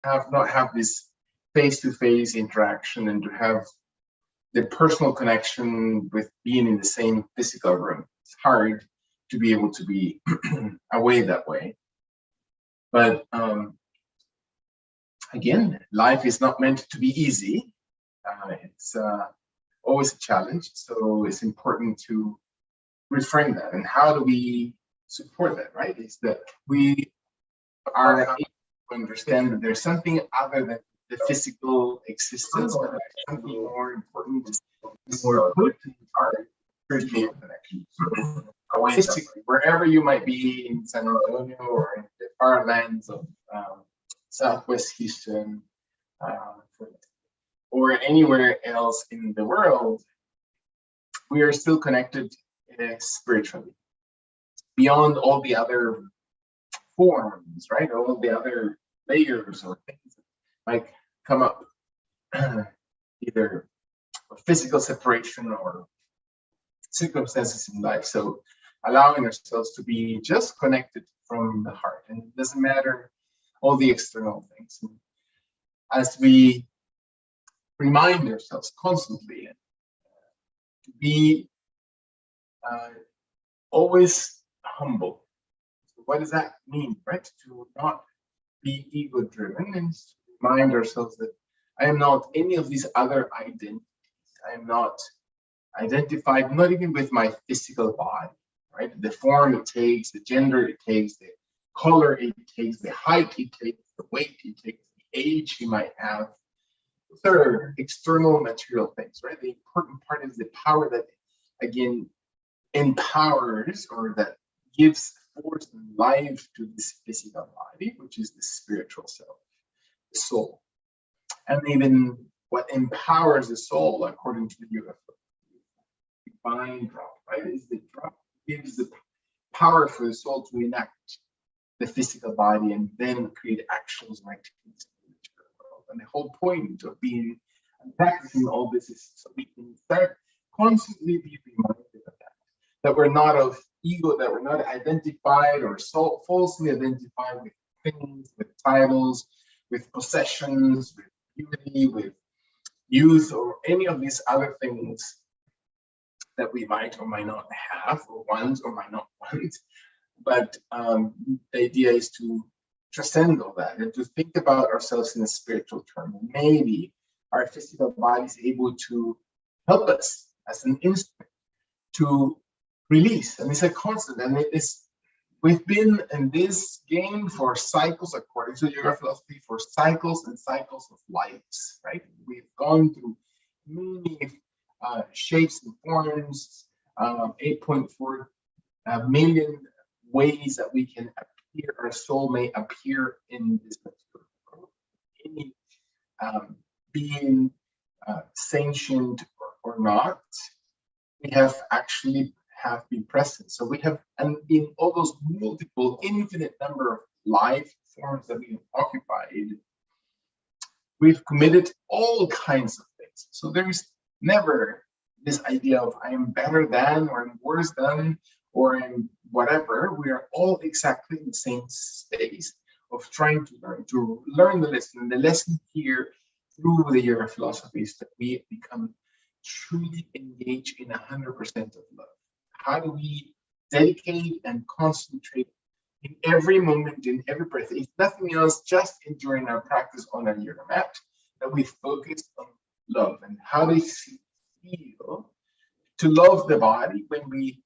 not have this face-to-face interaction and to have the personal connection with being in the same physical room. It's hard to be able to be away that way. But again, life is not meant to be easy. It's always a challenge. So it's important to reframe that. And how do we support that, right? Is that we are able to understand that there's something other than the physical existence, but there's something more important, more good in our spiritual connection. Physically, wherever you might be in San Antonio or in the far lands of Southwest Houston, or anywhere else in the world, we are still connected spiritually beyond all the other forms, right? All the other layers or things that might come up, either physical separation or circumstances in life. So allowing ourselves to be just connected from the heart, and it doesn't matter all the external things. And as we remind ourselves constantly to be always humble. So what does that mean, right? To not be ego-driven and remind ourselves that I am not any of these other identities. I am not identified, not even with my physical body, right? The form it takes, the gender it takes, the color it takes, the height it takes, the weight it takes, the age you might have. Those are external material things, right? The important part is the power that, again, empowers or that gives force and life to this physical body, which is the spiritual self, the soul. And even what empowers the soul, according to the yoga, divine drop, right? Is the drop gives the power for the soul to enact the physical body and then create actions and activities in the material world. And the whole point of being and practicing all this is so we can start constantly be reminded of that we're not of ego, that we're not identified or falsely identified with things, with titles, with possessions, with beauty, with youth, or any of these other things that we might or might not have, or want or might not want. But the idea is to transcend all that and to think about ourselves in a spiritual term. And maybe our physical body is able to help us as an instrument to release. And it's a constant. And we've been in this game for cycles, according to yoga philosophy, for cycles and cycles of lives, right? We've gone through many shapes and forms, 8.4 million ways that we can appear, our soul may appear in this material world. Any being sentient or not, we have been present. So we have, and in all those multiple, infinite number of life forms that we have occupied, we've committed all kinds of things. So there is never this idea of I am better than, or I'm worse than, or I'm whatever. We are all exactly in the same space of trying to learn the lesson. And the lesson here through the yoga philosophy is that we become truly engaged in 100% of love. How do we dedicate and concentrate in every moment, in every breath? If nothing else, just during our practice on our yoga mat, that we focus on love. And how do we feel to love the body when we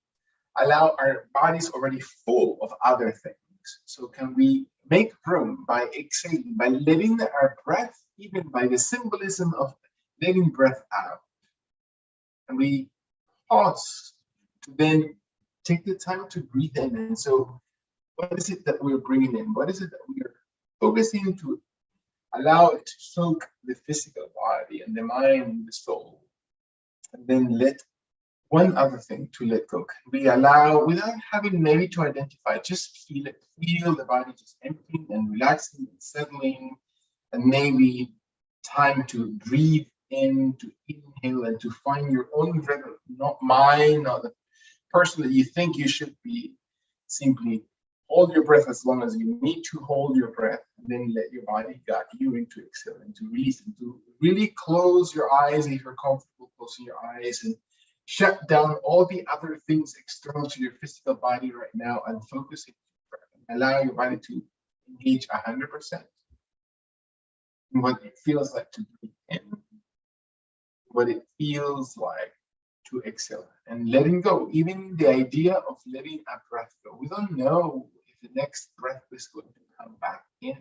allow our bodies already full of other things? So can we make room by exhaling, by letting our breath, even by the symbolism of letting breath out, and we pause to then take the time to breathe in. And so what is it that we're bringing in? What is it that we are focusing to allow it to soak the physical body and the mind and the soul? And then let one other thing to let go. Can we allow, without having maybe to identify, just feel it, feel the body just emptying and relaxing and settling, and maybe time to breathe in, to inhale, and to find your own rhythm, not mine, not the person that you think you should be, simply Hold your breath as long as you need to hold your breath, and then let your body guide you into exhale, into release, into really close your eyes if you're comfortable closing your eyes, and shut down all the other things external to your physical body right now and focus on your breath. Allow your body to engage 100% in what it feels like to breathe in, what it feels like to exhale, and letting go. Even the idea of letting a breath go. We don't know if the next breath is going to come back in,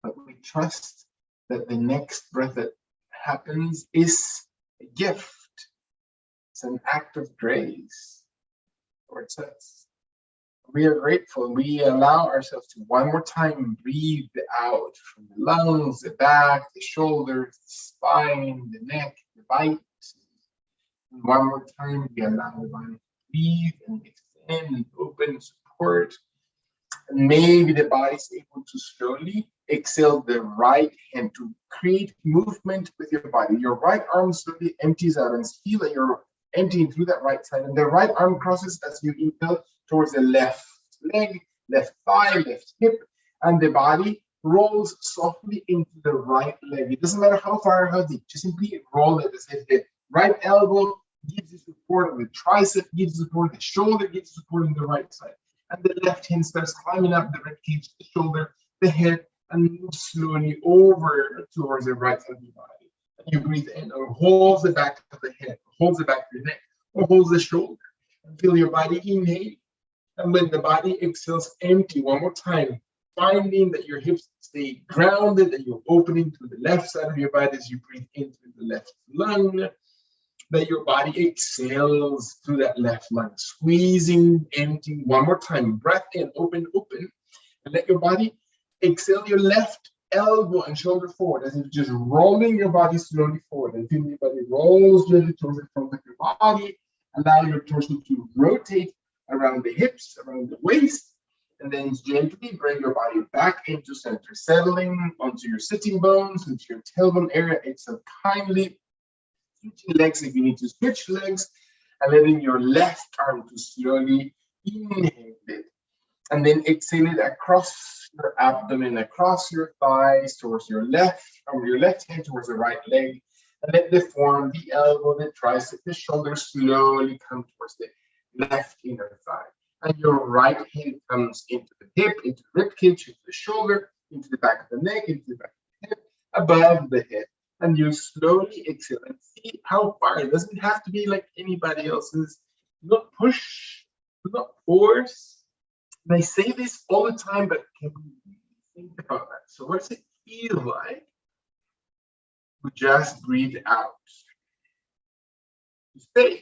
but we trust that the next breath that happens is a gift. It's an act of grace, or it says. We are grateful. We allow ourselves to one more time breathe out from the lungs, the back, the shoulders, the spine, the neck, the bite. And one more time, we allow the body to breathe and extend, open, support. And maybe the body is able to slowly exhale the right hand to create movement with your body. Your right arm slowly empties out and feel that you're emptying through that right side. And the right arm crosses as you inhale towards the left leg, left thigh, left hip, and the body rolls softly into the right leg. It doesn't matter how far or how deep, just simply roll it as if the right elbow gives you support, the tricep gives you support, the shoulder gives you support on the right side. And the left hand starts climbing up the rib cage, the shoulder, the head, and move slowly over towards the right side of your body. And you breathe in, or holds the back of the head, holds the back of your neck, or holds the shoulder. And feel your body inhale. And when the body exhales, empty one more time, finding that your hips stay grounded, that you're opening to the left side of your body as you breathe into the left lung, that your body exhales through that left lung, squeezing, emptying one more time. Breath in, open, open, and let your body exhale your left elbow and shoulder forward, as if just rolling your body slowly forward. And feel your body rolls gently towards the front of your body. Allow your torso to rotate around the hips, around the waist, and then gently bring your body back into center, settling onto your sitting bones, into your tailbone area. Exhale kindly, switching legs if you need to switch legs, and letting your left arm to slowly inhale it, and then exhale it across your abdomen, across your thighs, towards your left, from your left hand towards the right leg, and let the form, the elbow, the tricep, the shoulder slowly come towards the left inner thigh. And your right hand comes into the hip, into the rib cage, into the shoulder, into the back of the neck, into the back of the head, above the head. And you slowly exhale and see how far. It doesn't have to be like anybody else's. Do not push, do not force. And I say this all the time, but can we think about that? So what does it feel like to just breathe out? To stay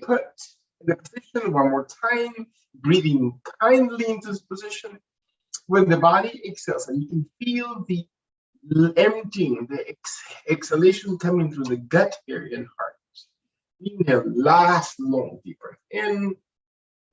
put in the position one more time, breathing kindly into this position. When the body exhales, and you can feel the emptying, the exhalation coming through the gut area and heart. Inhale, last long deep breath in,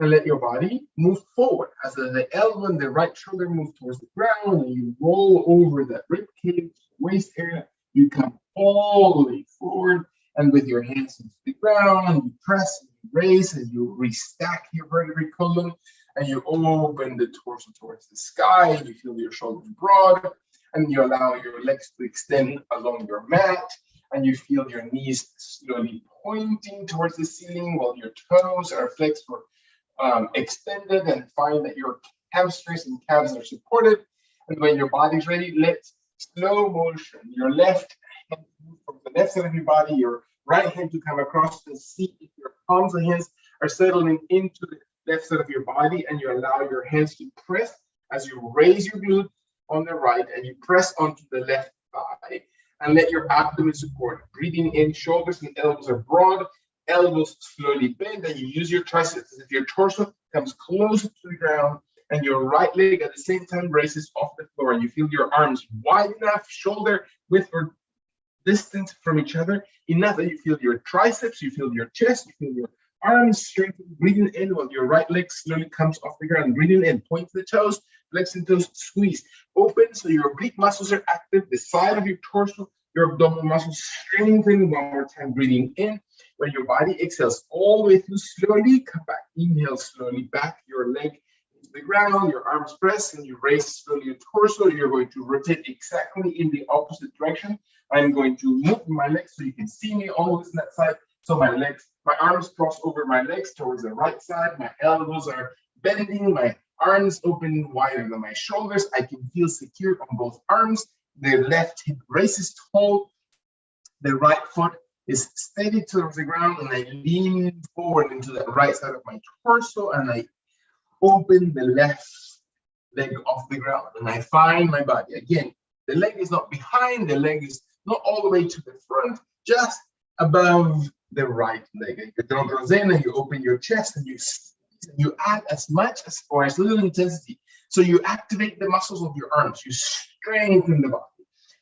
and let your body move forward as the elbow and the right shoulder move towards the ground, and you roll over that rib cage, waist area. You come all the way forward, and with your hands into the ground, you press, and you raise, and you restack your vertebrae column, and you open the torso towards the sky, and you feel your shoulders broad, and you allow your legs to extend along your mat, and you feel your knees slowly pointing towards the ceiling while your toes are flexed or extended, and find that your hamstrings and calves are supported. And when your body's ready, let slow motion your left hand move from the left side of your body, your right hand to come across and see if your palms and hands are settling into the left side of your body, and you allow your hands to press as you raise your glute on the right and you press onto the left thigh, and let your abdomen support. Breathing in, shoulders and elbows are broad, elbows slowly bend, and you use your triceps as if your torso comes closer to the ground, and your right leg at the same time raises off the floor, and you feel your arms wide enough, shoulder width or distance from each other, enough that you feel your triceps, you feel your chest, you feel your arms strengthen. Breathing in while your right leg slowly comes off the ground. Breathing in, point to the toes, flex the toes, squeeze. Open so your oblique muscles are active, the side of your torso, your abdominal muscles strengthen. One more time, breathing in. When your body exhales all the way through, slowly come back. Inhale slowly back, your leg into the ground, your arms press, and you raise slowly your torso. You're going to rotate exactly in the opposite direction. I'm going to move my legs so you can see me always on that side. So my arms cross over my legs towards the right side. My elbows are bending, my arms open wider than my shoulders. I can feel secure on both arms. The left hip raises tall. The right foot is steady towards the ground, and I lean forward into the right side of my torso, and I open the left leg off the ground, and I find my body. Again, the leg is not behind, the leg is not all the way to the front, just above the right leg. Your jaw goes in, and you open your chest, and you add as much as or as little intensity. So you activate the muscles of your arms, you strengthen the body.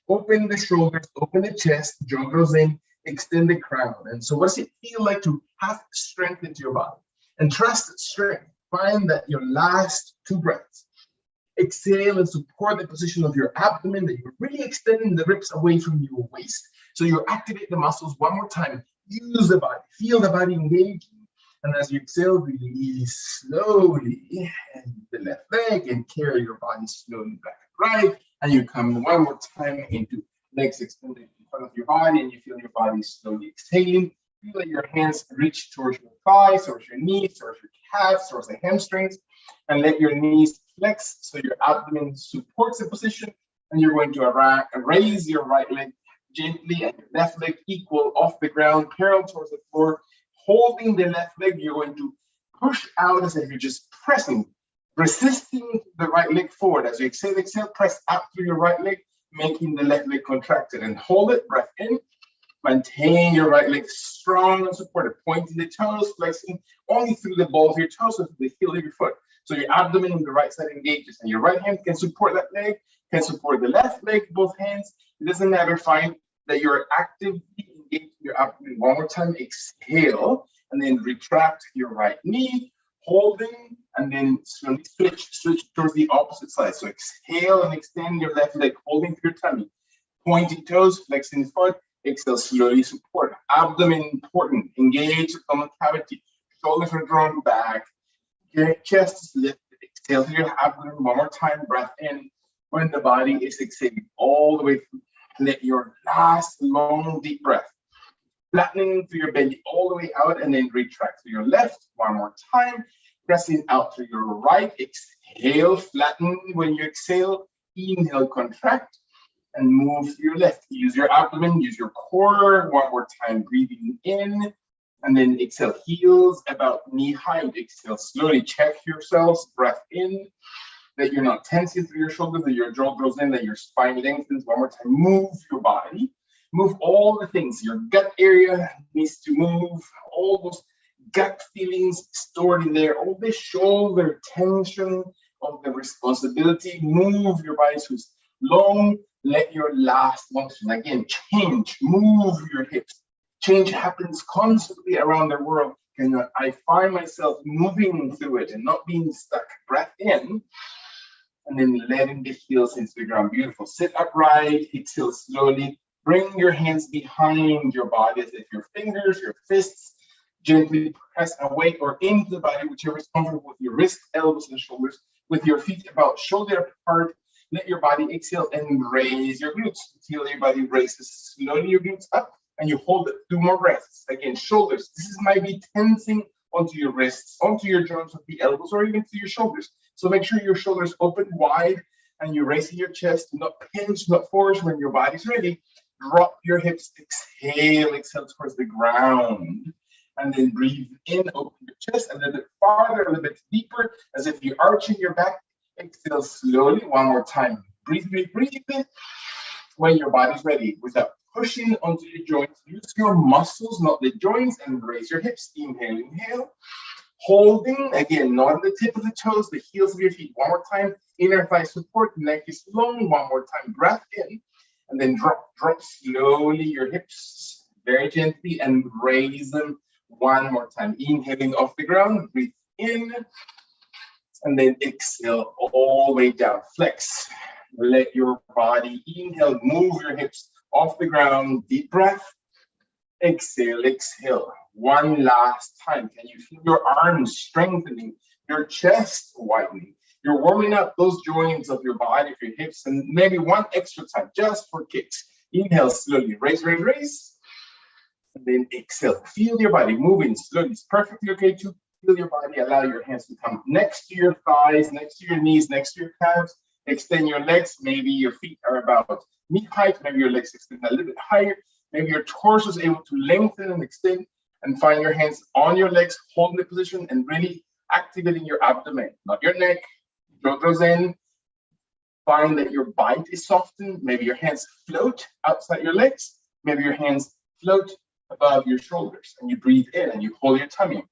Open the shoulders, open the chest, jaw goes in, extend the crown. And so what does it feel like to have strength into your body? And trust strength. Find that your last 2 breaths, exhale and support the position of your abdomen, that you're really extending the ribs away from your waist. So you activate the muscles one more time. Use the body, feel the body engaging. And as you exhale, release slowly and the left leg and carry your body slowly back and right. And you come one more time into legs extended in front of your body, and you feel your body slowly exhaling. Feel that your hands reach towards your thighs, towards your knees, towards your calves, towards the hamstrings, and let your knees flex so your abdomen supports the position. And you're going to raise your right leg gently and your left leg equal off the ground, parallel towards the floor. Holding the left leg, you're going to push out as if you're just pressing, resisting the right leg forward. As you exhale, press out through your right leg, making the left leg contracted, and hold it, breath in. Maintain your right leg strong and supported, pointing the toes, flexing only through the balls of your toes, so the heel of your foot. So your abdomen on the right side engages, and your right hand can support that leg, can support the left leg, both hands. It doesn't matter, find that you're actively engaging your abdomen. One more time, exhale, and then retract your right knee, holding, and then slowly switch towards the opposite side. So exhale and extend your left leg, holding to your tummy. Pointing toes, flexing foot, exhale, slowly support. Abdomen important, engage the stomach cavity. Shoulders are drawn back. Your chest is lifted. Exhale through your abdomen one more time, breath in. When the body is exhaling all the way through, let your last long deep breath. Flattening through your belly all the way out, and then retract to your left one more time. Pressing out to your right. Exhale, flatten when you exhale. Inhale, contract, and move to your left. Use your abdomen, use your core. One more time, breathing in, and then exhale, heels about knee height. Exhale, slowly check yourselves. Breath in, that you're not tensing through your shoulders, that your jaw goes in, that your spine lengthens. One more time, move your body. Move all the things. Your gut area needs to move. All those gut feelings stored in there. All the shoulder tension of the responsibility. Move your body so it's long. Let your last function. Again, change. Move your hips. Change happens constantly around the world. And I find myself moving through it and not being stuck. Breath in. And then letting the heels into the ground. Beautiful. Sit upright. Exhale slowly. Bring your hands behind your body as if your fingers, your fists gently press away or into the body, whichever is comfortable, with your wrists, elbows, and shoulders, with your feet about shoulder apart. Let your body exhale and raise your glutes until your body raises slowly your glutes up, and you hold it. 2 more breaths. Again, shoulders. This might be tensing onto your wrists, onto your joints of the elbows, or even to your shoulders. So make sure your shoulders open wide and you're raising your chest. Not pinch, not force. When your body's ready, drop your hips, exhale towards the ground. And then breathe in, open your chest a little bit farther, a little bit deeper, as if you're arching your back. Exhale slowly, one more time. Breathe. When your body's ready, without pushing onto your joints, use your muscles, not the joints, and raise your hips. Inhale. Holding, again, not on the tip of the toes, the heels of your feet. One more time. Inner thigh support, neck is long. One more time. Breath in. And then drop slowly your hips very gently and raise them one more time. Inhaling off the ground, breathe in, and then exhale all the way down. Flex. Let your body inhale, move your hips off the ground. Deep breath. Exhale, exhale. One last time. Can you feel your arms strengthening, your chest widening? You're warming up those joints of your body, your hips, and maybe one extra time just for kicks. Inhale slowly, raise, raise, raise. And then exhale. Feel your body moving slowly. It's perfectly okay to feel your body. Allow your hands to come next to your thighs, next to your knees, next to your calves. Extend your legs. Maybe your feet are about knee height. Maybe your legs extend a little bit higher. Maybe your torso is able to lengthen and extend, and find your hands on your legs, holding the position and really activating your abdomen, not your neck. Jaw draws in. Find that your bite is softened. Maybe your hands float outside your legs. Maybe your hands float above your shoulders, and you breathe in and you hold your tummy.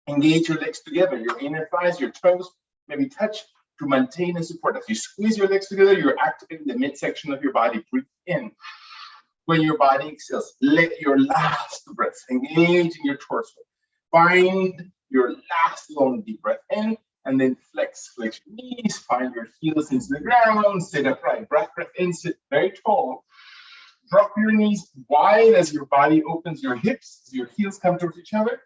Engage your legs together, your inner thighs, your toes, maybe touch to maintain and support. As you squeeze your legs together, you're activating the midsection of your body. Breathe in. When your body exhales, let your last breath engage in your torso. Find your last long deep breath in, and then flex your knees, find your heels into the ground, sit upright. Breath in, sit very tall. Drop your knees wide as your body opens your hips, as your heels come towards each other.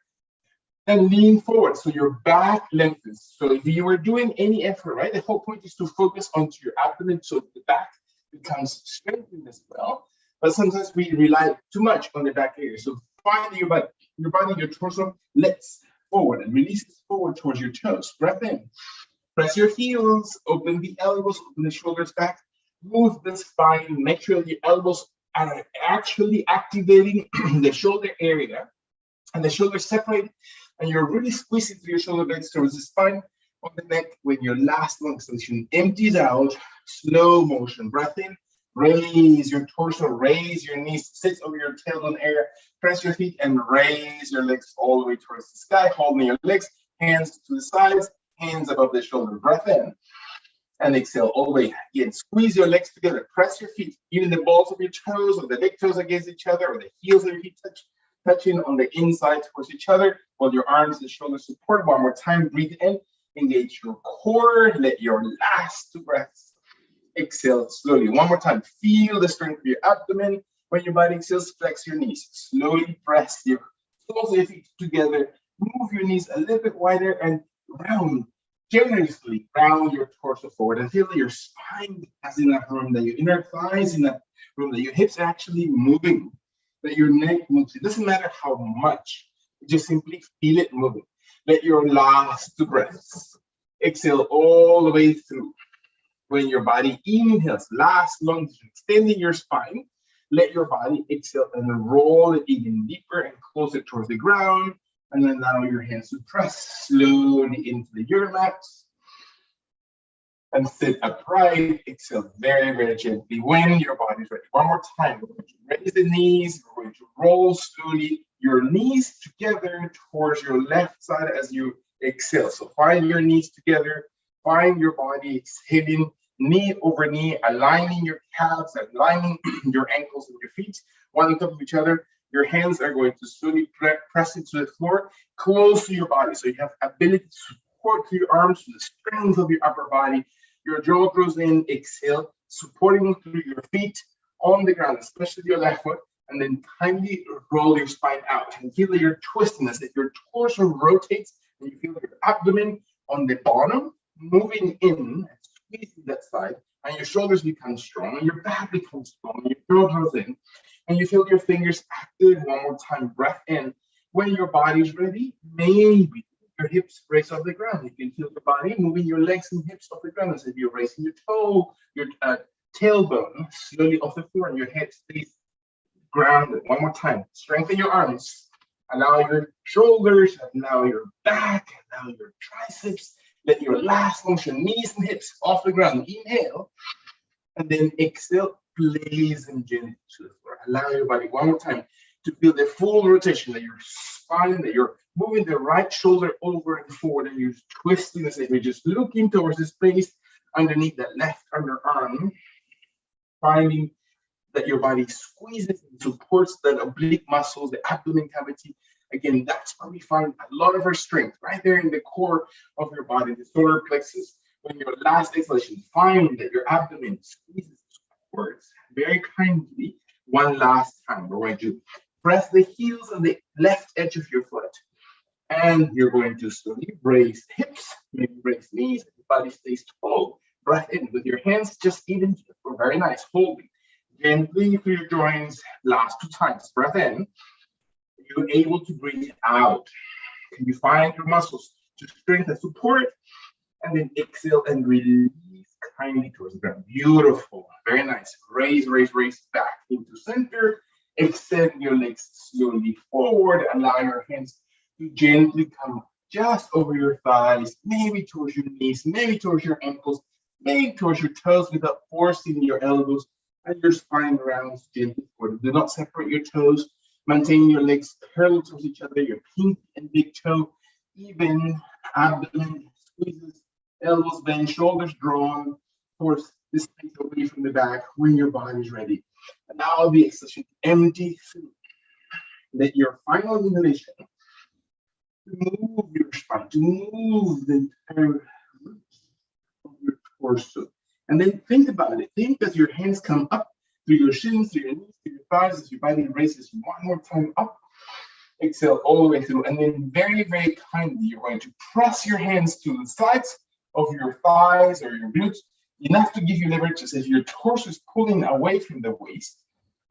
Then lean forward so your back lengthens. So if you were doing any effort, right, the whole point is to focus onto your abdomen so the back becomes strengthened as well. But sometimes we rely too much on the back area. So find your body, your torso lets forward and releases forward towards your toes. Breath in. Press your heels, open the elbows, open the shoulders back. Move the spine. Make sure the elbows are actually activating the shoulder area and the shoulders separate. And you're really squeezing through your shoulder blades towards the spine on the neck when your last long exhalation empties out. Slow motion. Breath in. Raise your torso, raise your knees, sit over your tailbone area, press your feet and raise your legs all the way towards the sky, holding your legs, hands to the sides, hands above the shoulder. Breath in and exhale all the way. Again, squeeze your legs together, press your feet, even the balls of your toes or the big toes against each other, or the heels of your feet touching on the inside towards each other, while your arms and shoulders support. One more time, breathe in, engage your core, let your last two breaths. Exhale slowly. One more time. Feel the strength of your abdomen. When your body exhales, flex your knees. Slowly press your soles of your feet together. Move your knees a little bit wider and round, generously round your torso forward and feel that your spine has enough room, that your inner thighs in that room, that your hips are actually moving, that your neck moves. It doesn't matter how much. You just simply feel it moving. Let your last two breaths exhale all the way through. When your body inhales, last long, extending your spine, let your body exhale and roll it even deeper and closer towards the ground. And then allow your hands to press slowly into the yoga mat. And sit upright. Exhale very, very gently when your body's ready. One more time. We're going to raise the knees. We're going to roll slowly your knees together towards your left side as you exhale. So find your knees together. Find your body exhaling, knee over knee, aligning your calves, aligning your ankles and your feet, one on top of each other. Your hands are going to slowly press into the floor, close to your body. So you have ability to support through your arms, to the strength of your upper body. Your jaw draws in, exhale, supporting through your feet on the ground, especially your left foot, and then kindly roll your spine out and feel that you're twisting as if your torso rotates and you feel your abdomen on the bottom moving in, squeezing that side, and your shoulders become strong, and your back becomes strong, and your jaw draws in, and you feel your fingers active. One more time, breath in. When your body's ready, maybe your hips raise off the ground. You can feel your body moving your legs and hips off the ground as if you're raising your toe, your tailbone slowly off the floor, and your head stays grounded. One more time, strengthen your arms. Allow your shoulders, allow your back, allow your triceps. Let your last motion, knees and hips off the ground. Inhale, and then exhale, place them gently to the floor. Allow your body one more time to feel the full rotation, that your spine, that you're moving the right shoulder over and forward, and you're twisting as if you're just looking towards the space underneath that left underarm, finding that your body squeezes and supports the oblique muscles, the abdomen cavity. Again, that's where we find a lot of our strength, right there in the core of your body, the solar plexus. When your last exhalation, find that your abdomen squeezes upwards very kindly. One last time, we're going to Press the heels on the left edge of your foot. And you're going to slowly raise hips, maybe raise knees, the body stays tall. Breath in with your hands just even, very nice, holding. Gently through your joints, last 2 times. Breath in, you're able to breathe out. Can you find your muscles to strengthen, support, and then exhale and release kindly towards the ground. Beautiful, very nice. Raise, raise, raise back into center. Extend your legs slowly forward. Allow your hands to gently come just over your thighs, maybe towards your knees, maybe towards your ankles, maybe towards your toes without forcing your elbows and your spine rounds gently forward. Do not separate your toes. Maintain your legs parallel towards each other, your pinky and big toe, even abdomen squeezes, elbows bent, shoulders drawn towards the space away from the back when your body is ready. Allow the exhalation to empty through. Let your final inhalation to move your spine, to move the entire root of your torso. And then think about it. Think as your hands come up through your shins, through your knees, through your thighs, as your body raises one more time up. Exhale all the way through. And then very, very kindly, you're going to press your hands to the sides of your thighs or your glutes, enough to give you leverage as if your torso is pulling away from the waist.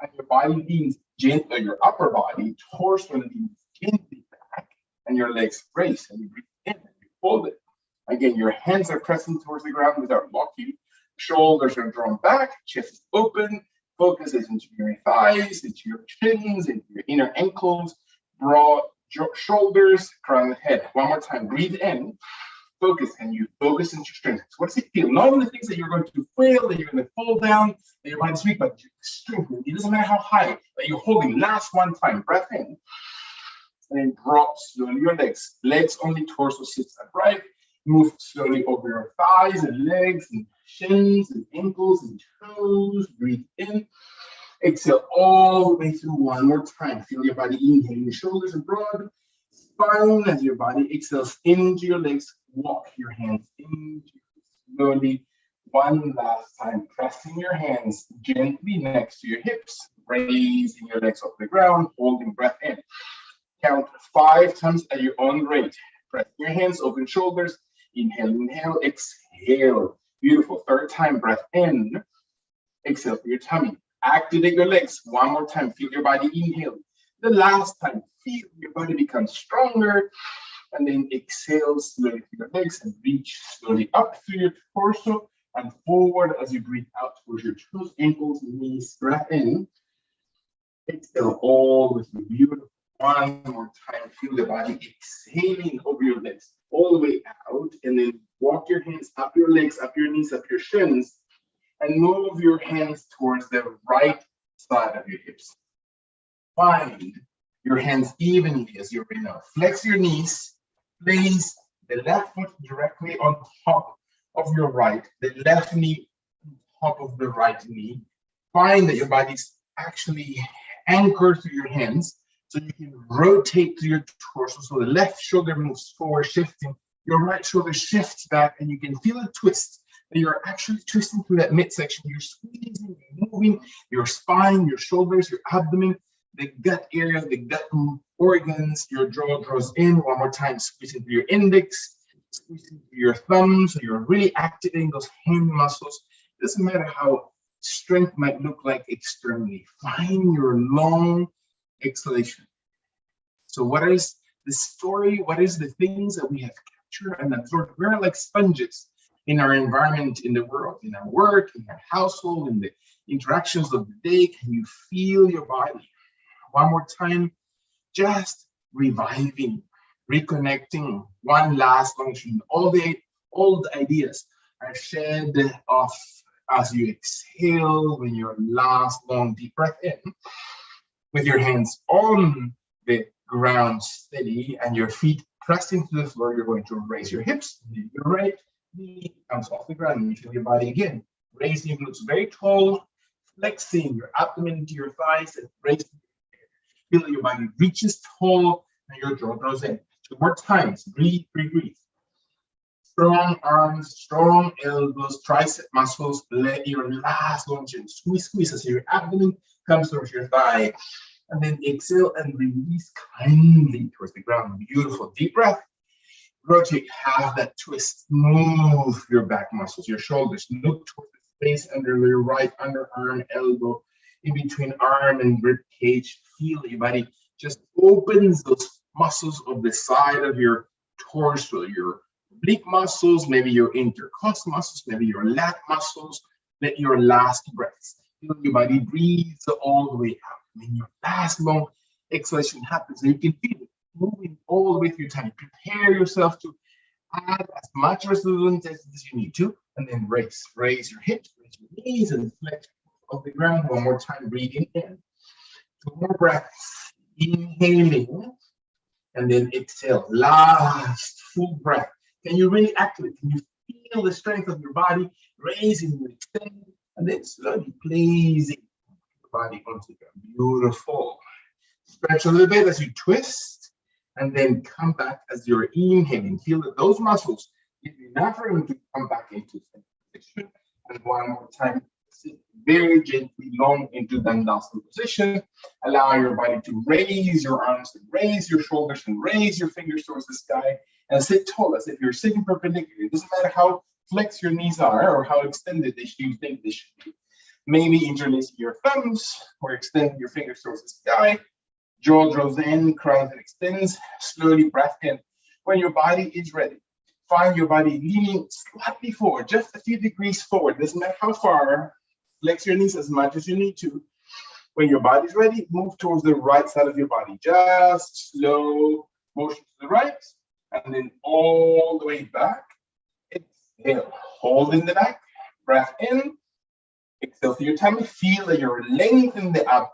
And your body leans gently, your upper body, torso leans gently back, and your legs raise, and you breathe in and you hold it. Again, your hands are pressing towards the ground without locking. Shoulders are drawn back, chest is open, focus is into your thighs, into your shins, into your inner ankles, broad shoulders, crown of the head. One more time, breathe in, focus, and you focus into strength. So what does it feel? Not only things that you're going to fail, that you're going to fall down, that your body's weak, but you strengthen. It doesn't matter how high that you're holding. Last one time, breath in, and then drop slowly your legs. Legs only, torso sits upright. Move slowly over your thighs and legs and shins and ankles and toes. Breathe in. Exhale all the way through one more time. Feel your body inhaling, shoulders are broad. Spine as your body exhales into your legs. Walk your hands into slowly. One last time, pressing your hands gently next to your hips, raising your legs off the ground, holding breath in. Count 5 times at your own rate. Press your hands, open shoulders. Inhale, inhale, exhale. Beautiful. 3rd time, breath in. Exhale for your tummy. Activate your legs. One more time. Feel your body inhale. The last time, feel your body become stronger. And then exhale slowly through your legs and reach slowly up through your torso and forward as you breathe out towards your toes, ankles, knees. Breath in. Exhale all with you. Beautiful. One more time. Feel the body exhaling over your legs all the way out. And then walk your hands up your legs, up your knees, up your shins. And move your hands towards the right side of your hips. Find your hands evenly as you're breathing out. Flex your knees. Place the left foot directly on top of your right, the left knee on top of the right knee. Find that your body's actually anchored to your hands so you can rotate to your torso. So the left shoulder moves forward, shifting. Your right shoulder shifts back, and you can feel a twist. You're actually twisting through that midsection. You're squeezing, you're moving your spine, your shoulders, your abdomen, the gut area, the gut organs. Your jaw draws in. One more time, squeezing through your index, squeezing through your thumbs. So you're really activating those hand muscles. It doesn't matter how strength might look like externally. Find your long exhalation. So what is the story? What is the things that we have captured and absorbed? We're like sponges in our environment, in the world, in our work, in our household, in the interactions of the day. Can you feel your body? One more time, just reviving, reconnecting. One last function. All the old ideas are shed off as you exhale when your last long deep breath in. With your hands on the ground steady and your feet pressing to the floor, you're going to raise your hips. Your right knee comes off the ground, and you feel your body again. Raising your glutes very tall, flexing your abdomen to your thighs, and raising your head. Feel your body reaches tall, and your jaw draws in. 2 more times. Breathe, breathe, breathe. Strong arms, strong elbows, tricep muscles. Let your last long chin squeeze, squeeze as your abdomen comes towards your thigh. And then exhale and release kindly towards the ground. Beautiful. Deep breath. Rotate, have that twist. Move your back muscles, your shoulders. Look towards the space under your right underarm, elbow, in between arm and rib cage. Feel your body just opens those muscles of the side of your torso, your oblique muscles, maybe your intercostal muscles, maybe your lat muscles. Let your last breaths. Feel your body breathe all the way out. When your last long exhalation happens, and you can feel it moving all the way through your tummy. Prepare yourself to add as much resistance as you need to, and then raise your hips, raise your knees, and flex off the ground. One more time, breathing in. Two more breaths, inhaling, and then exhale. Last full breath. Can you really activate? Can you feel the strength of your body raising and extending, and then slowly placing your body onto the ground? Beautiful. Stretch a little bit as you twist, and then come back as you're inhaling. Feel that those muscles give you enough room to come back into position. And one more time, sit very gently long into Dandasana position. Allow your body to raise your arms, and raise your shoulders, and raise your fingers towards the sky, and sit tall as if you're sitting perpendicular. It doesn't matter how flexed your knees are or how extended you think they should be. Maybe interlacing your thumbs or extending your fingers towards the sky. Jaw draws in, crown and extends. Slowly breath in. When your body is ready, find your body leaning slightly forward, just a few degrees forward. Doesn't matter how far. Flex your knees as much as you need to. When your body's ready, move towards the right side of your body. Just slow motion to the right, and then all the way back. Exhale. Hold in the back. Breath in. Exhale through your tummy. Feel that you're lengthening the abdomen.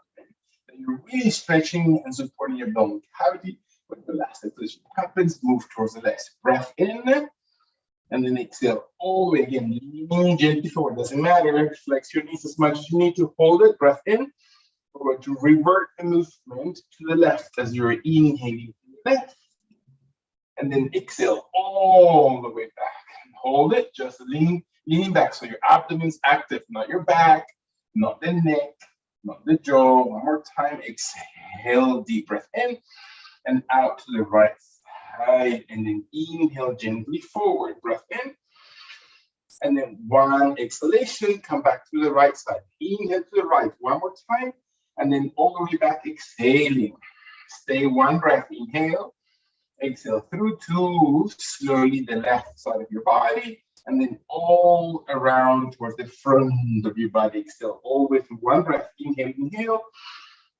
You're really stretching and supporting your abdominal cavity. When the last exhalation happens, move towards the left. Breath in, and then exhale all the way again. Lean gently forward. Doesn't matter. Flex your knees as much as you need to. Hold it. Breath in. We're going to revert the movement to the left as you're inhaling to the left. And then exhale all the way back. And hold it. Just leaning back so your abdomen's active, not your back, not the neck, not the jaw. One more time. Exhale, deep breath in and out to the right side. And then inhale gently forward. Breath in. And then one exhalation. Come back to the right side. Inhale to the right. One more time. And then all the way back. Exhaling. Stay one breath. Inhale. Exhale through two. Slowly the left side of your body. And then all around towards the front of your body. Exhale all the way through one breath. Inhale, inhale.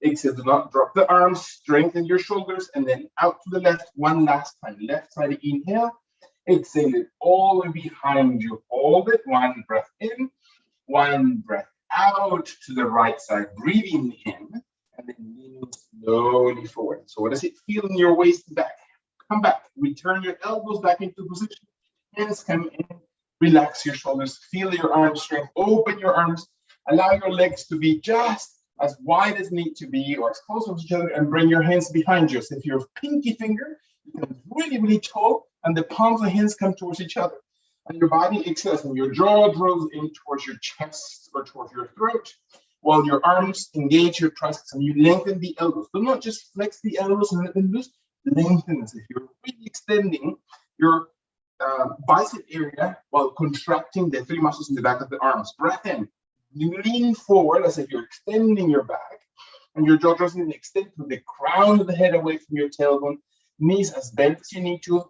Exhale, do not drop the arms. Strengthen your shoulders. And then out to the left one last time. Left side, inhale. Exhale it all the way behind you. Hold it. One breath in. One breath out to the right side. Breathing in. And then leaning slowly forward. So what does it feel in your waist back? Come back. Return your elbows back into position. Hands come in. Relax your shoulders, feel your arm strength, open your arms, allow your legs to be just as wide as need to be or as close to each other, and bring your hands behind you. So if your pinky finger becomes really, really tall and the palms of the hands come towards each other. And your body exhales and your jaw draws in towards your chest or towards your throat, while your arms engage your triceps and you lengthen the elbows. Do not just flex the elbows and let them loose, lengthen as if you're really extending your bicep area while contracting the three muscles in the back of the arms. Breath in. You lean forward as if you're extending your back, and your jaw draws in and extend to the crown of the head away from your tailbone. Knees as bent as you need to.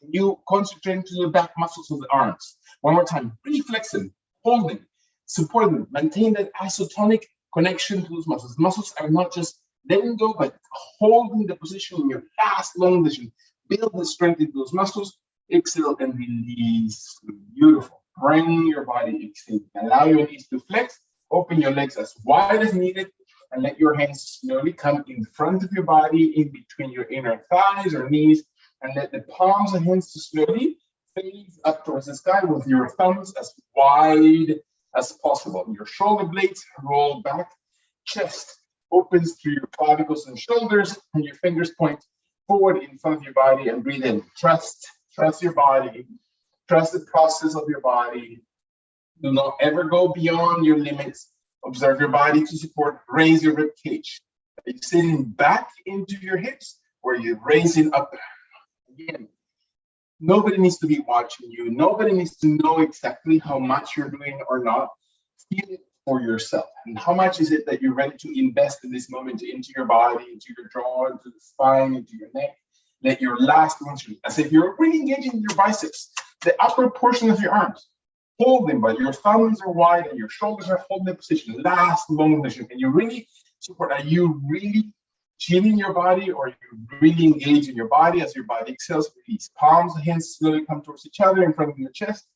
You concentrate to the back muscles of the arms. One more time. Really flex them, hold them, support them, maintain that isotonic connection to those muscles. Muscles are not just letting go, but holding the position in your last long vision. Build the strength into those muscles. Exhale and release. Beautiful. Bring your body exhale. Allow your knees to flex. Open your legs as wide as needed. And let your hands slowly come in front of your body, in between your inner thighs or knees. And let the palms of hands to slowly face up towards the sky with your thumbs as wide as possible. Your shoulder blades roll back. Chest opens through your clavicles and shoulders. And your fingers point forward in front of your body and breathe in. Trust your body. Trust the process of your body. Do not ever go beyond your limits. Observe your body to support. Raise your rib cage. Are you sitting back into your hips, or are you raising up? Again, nobody needs to be watching you. Nobody needs to know exactly how much you're doing or not. Feel it for yourself. And how much is it that you're ready to invest in this moment into your body, into your jaw, into the spine, into your neck? Let your last lunge, as if you're really engaging your biceps, the upper portion of your arms. Hold them, but your thumbs are wide and your shoulders are holding the position. Last long position. Can you really support? Are you really chilling your body, or are you really engaging your body? As your body exhales, release. Palms and hands slowly come towards each other in front of your chest.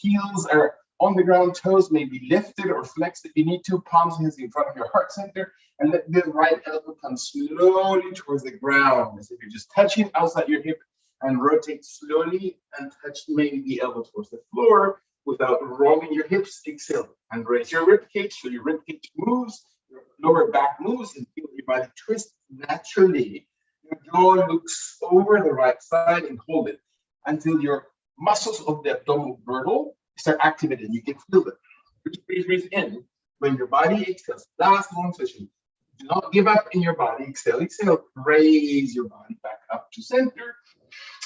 Heels are on the ground, toes may be lifted or flexed if you need to. Palms and hands in front of your heart center, and let the right elbow come slowly towards the ground, as if you're just touching outside your hip, and rotate slowly and touch maybe the elbow towards the floor without rolling your hips. Exhale and raise your rib cage, so your rib cage moves, your lower back moves, and feel your body twist naturally. Your jaw looks over the right side, and hold it until your muscles of the abdominal girdle start activated. You can feel it. Breathe in. When your body exhales, last long session. Do not give up in your body. Exhale, exhale. Raise your body back up to center.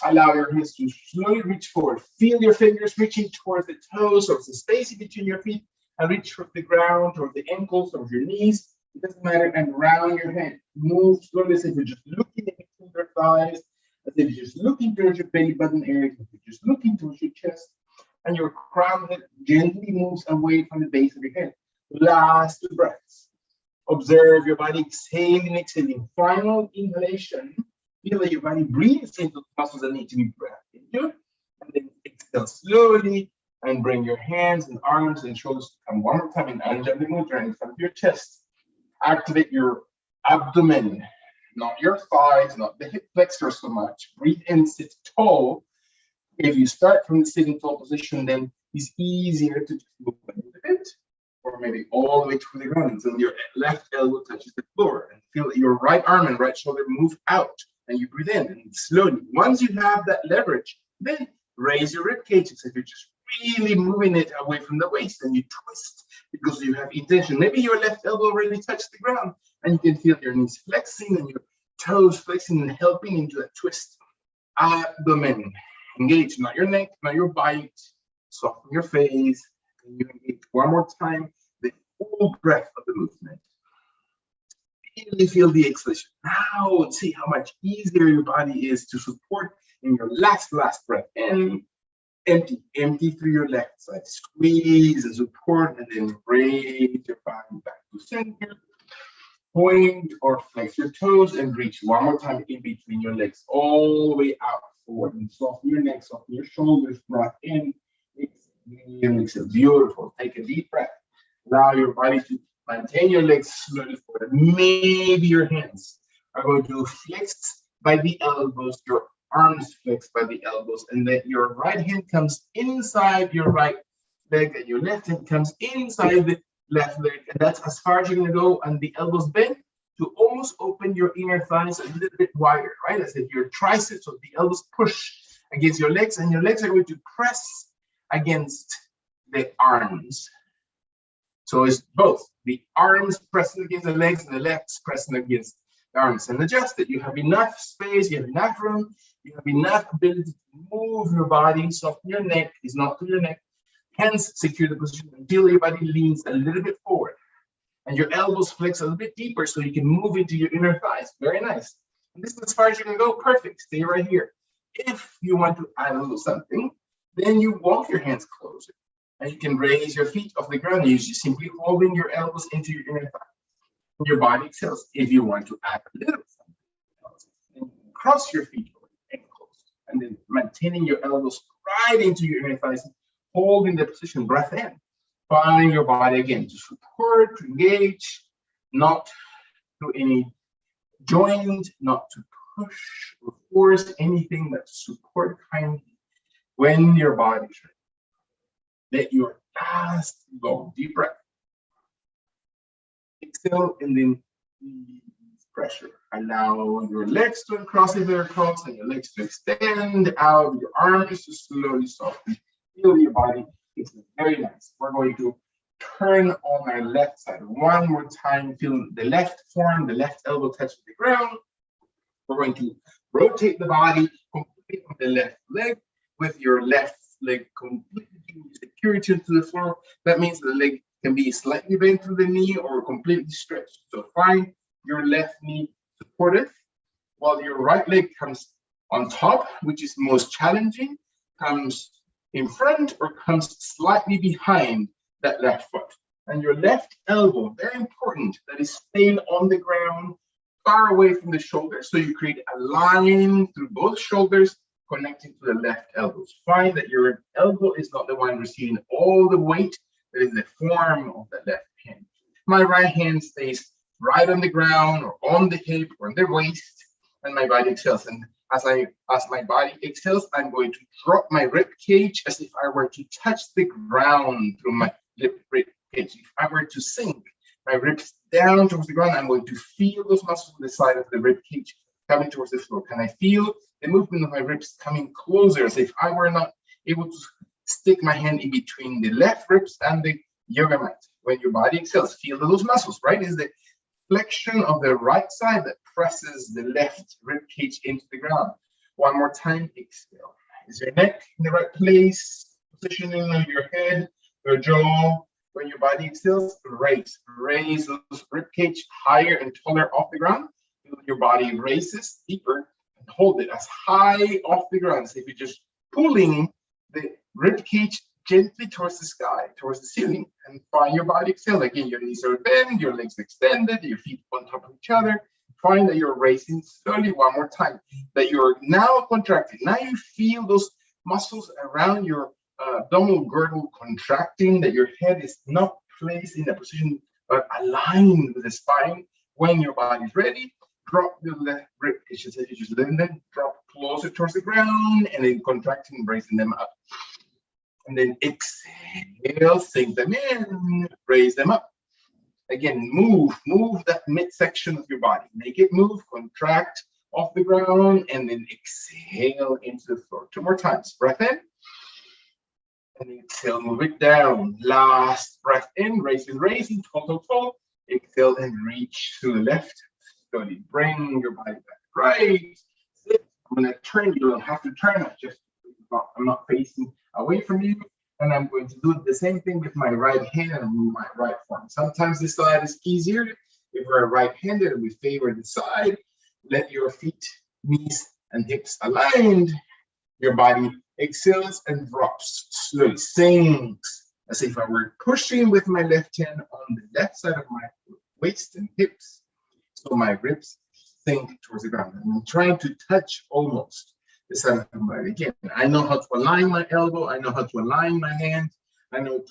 Allow your hands to slowly reach forward. Feel your fingers reaching towards the toes, or the space between your feet, and reach towards the ground, towards the ankles, towards your knees. It doesn't matter. And round your head. Move slowly, as if you're just looking in between your thighs, as if you're just looking towards your belly button area, as if you're just looking towards your chest. And your crown head gently moves away from the base of your head. Last 2 breaths. Observe your body exhaling, exhaling. Final inhalation. Feel that your body breathes into the muscles that need to be breathed into. And then exhale slowly, and bring your hands and arms and shoulders to come one more time in Anjali Mudra in front of your chest. Activate your abdomen, not your thighs, not the hip flexor so much. Breathe in, sit tall. If you start from the sitting tall position, then it's easier to just move a little bit, or maybe all the way to the ground until your left elbow touches the floor, and feel that your right arm and right shoulder move out, and you breathe in, and slowly. Once you have that leverage, then raise your rib cage as if you're just really moving it away from the waist, and you twist because you have intention. Maybe your left elbow already touched the ground, and you can feel your knees flexing and your toes flexing and helping into that twist. Abdomen. Engage, not your neck, not your bite. Soften your face. And you engage one more time, the full breath of the movement. Really feel the exhalation. Now see how much easier your body is to support in your last breath. And empty through your left side. Squeeze and support, and then raise your body back to center. Point or flex your toes and reach one more time in between your legs, all the way out forward, and soften your neck, soften your shoulders. Breath in, exhale. Beautiful. Take a deep breath. Allow your body to maintain your legs slowly forward. Maybe your hands are going to flex by the elbows, your arms flex by the elbows, and then your right hand comes inside your right leg, and your left hand comes inside the left leg, and that's as far as you're going to go. And the elbows bend to almost open your inner thighs a little bit wider, right? As if your triceps or the elbows push against your legs, and your legs are going to press against the arms. So it's both the arms pressing against the legs and the legs pressing against the arms. And adjust it. You have enough space, you have enough room, you have enough ability to move your body, soften your neck, is not to your neck. Hands secure the position until your body leans a little bit forward. And your elbows flex a little bit deeper so you can move into your inner thighs. Very nice. And this is as far as you can go. Perfect. Stay right here. If you want to add a little something, then you walk your hands closer. And you can raise your feet off the ground. You're just simply holding your elbows into your inner thighs. Your body exhales. If you want to add a little something else, then cross your feet over the ankles. And then maintaining your elbows right into your inner thighs, holding the position. Breath in. Find your body again to support, to engage, not to any joint, not to push or force anything, but to support kindly when your body is ready. Let your last long deep breath. Exhale, and then release pressure. Allow your legs to uncross if they're crossed, and your legs to extend out, your arms to slowly soften. Feel your body. It's very nice. We're going to turn on our left side. One more time, feel the left forearm, the left elbow touch the ground. We're going to rotate the body completely on the left leg with your left leg completely security to the floor. That means the leg can be slightly bent to the knee or completely stretched. So find your left knee supported while your right leg comes on top, which is most challenging, comes in front or comes slightly behind that left foot. And your left elbow, very important, that is staying on the ground, far away from the shoulder. So you create a line through both shoulders connecting to the left elbows. Find that your elbow is not the one receiving all the weight, that is the form of the left hand. My right hand stays right on the ground or on the hip or on the waist, and my body exhales. And as my body exhales, I'm going to drop my rib cage as if I were to touch the ground through my rib cage. If I were to sink my ribs down towards the ground, I'm going to feel those muscles on the side of the rib cage coming towards the floor. Can I feel the movement of my ribs coming closer as if I were not able to stick my hand in between the left ribs and the yoga mat? When your body exhales, feel those muscles, right? Is the flexion of the right side that presses the left rib cage into the ground. One more time, exhale. Is your neck in the right place? Positioning of your head, your jaw. When your body exhales, raise those rib cage higher and taller off the ground. Your body raises deeper and hold it as high off the ground as if you're just pulling the rib cage gently towards the sky, towards the ceiling, and find your body exhale. Again, your knees are bent, your legs extended, your feet on top of each other. Find that you're raising slowly one more time, that you're now contracting. Now you feel those muscles around your abdominal girdle contracting, that your head is not placed in a position but aligned with the spine. When your body's ready, drop the left rib cage. You just let them drop closer towards the ground and then contracting, raising them up. And then exhale, sink them in, raise them up. Again, move that midsection of your body. Make it move, contract off the ground, and then exhale into the floor. 2 more times. Breath in. And exhale, move it down. Last breath in, raising, tall. Exhale and reach to the left. Slowly bring your body back. Right. Sit. I'm going to turn. You don't have to turn. I'm not facing away from you. And I'm going to do the same thing with my right hand and my right forearm. Sometimes this side is easier. If we're right-handed and we favor the side, let your feet, knees, and hips aligned. Your body exhales and drops slowly, sinks as if I were pushing with my left hand on the left side of my waist and hips. So my ribs sink towards the ground. And I'm trying to touch almost the side of my body. Again, I know how to align my elbow. I know how to align my hand. I know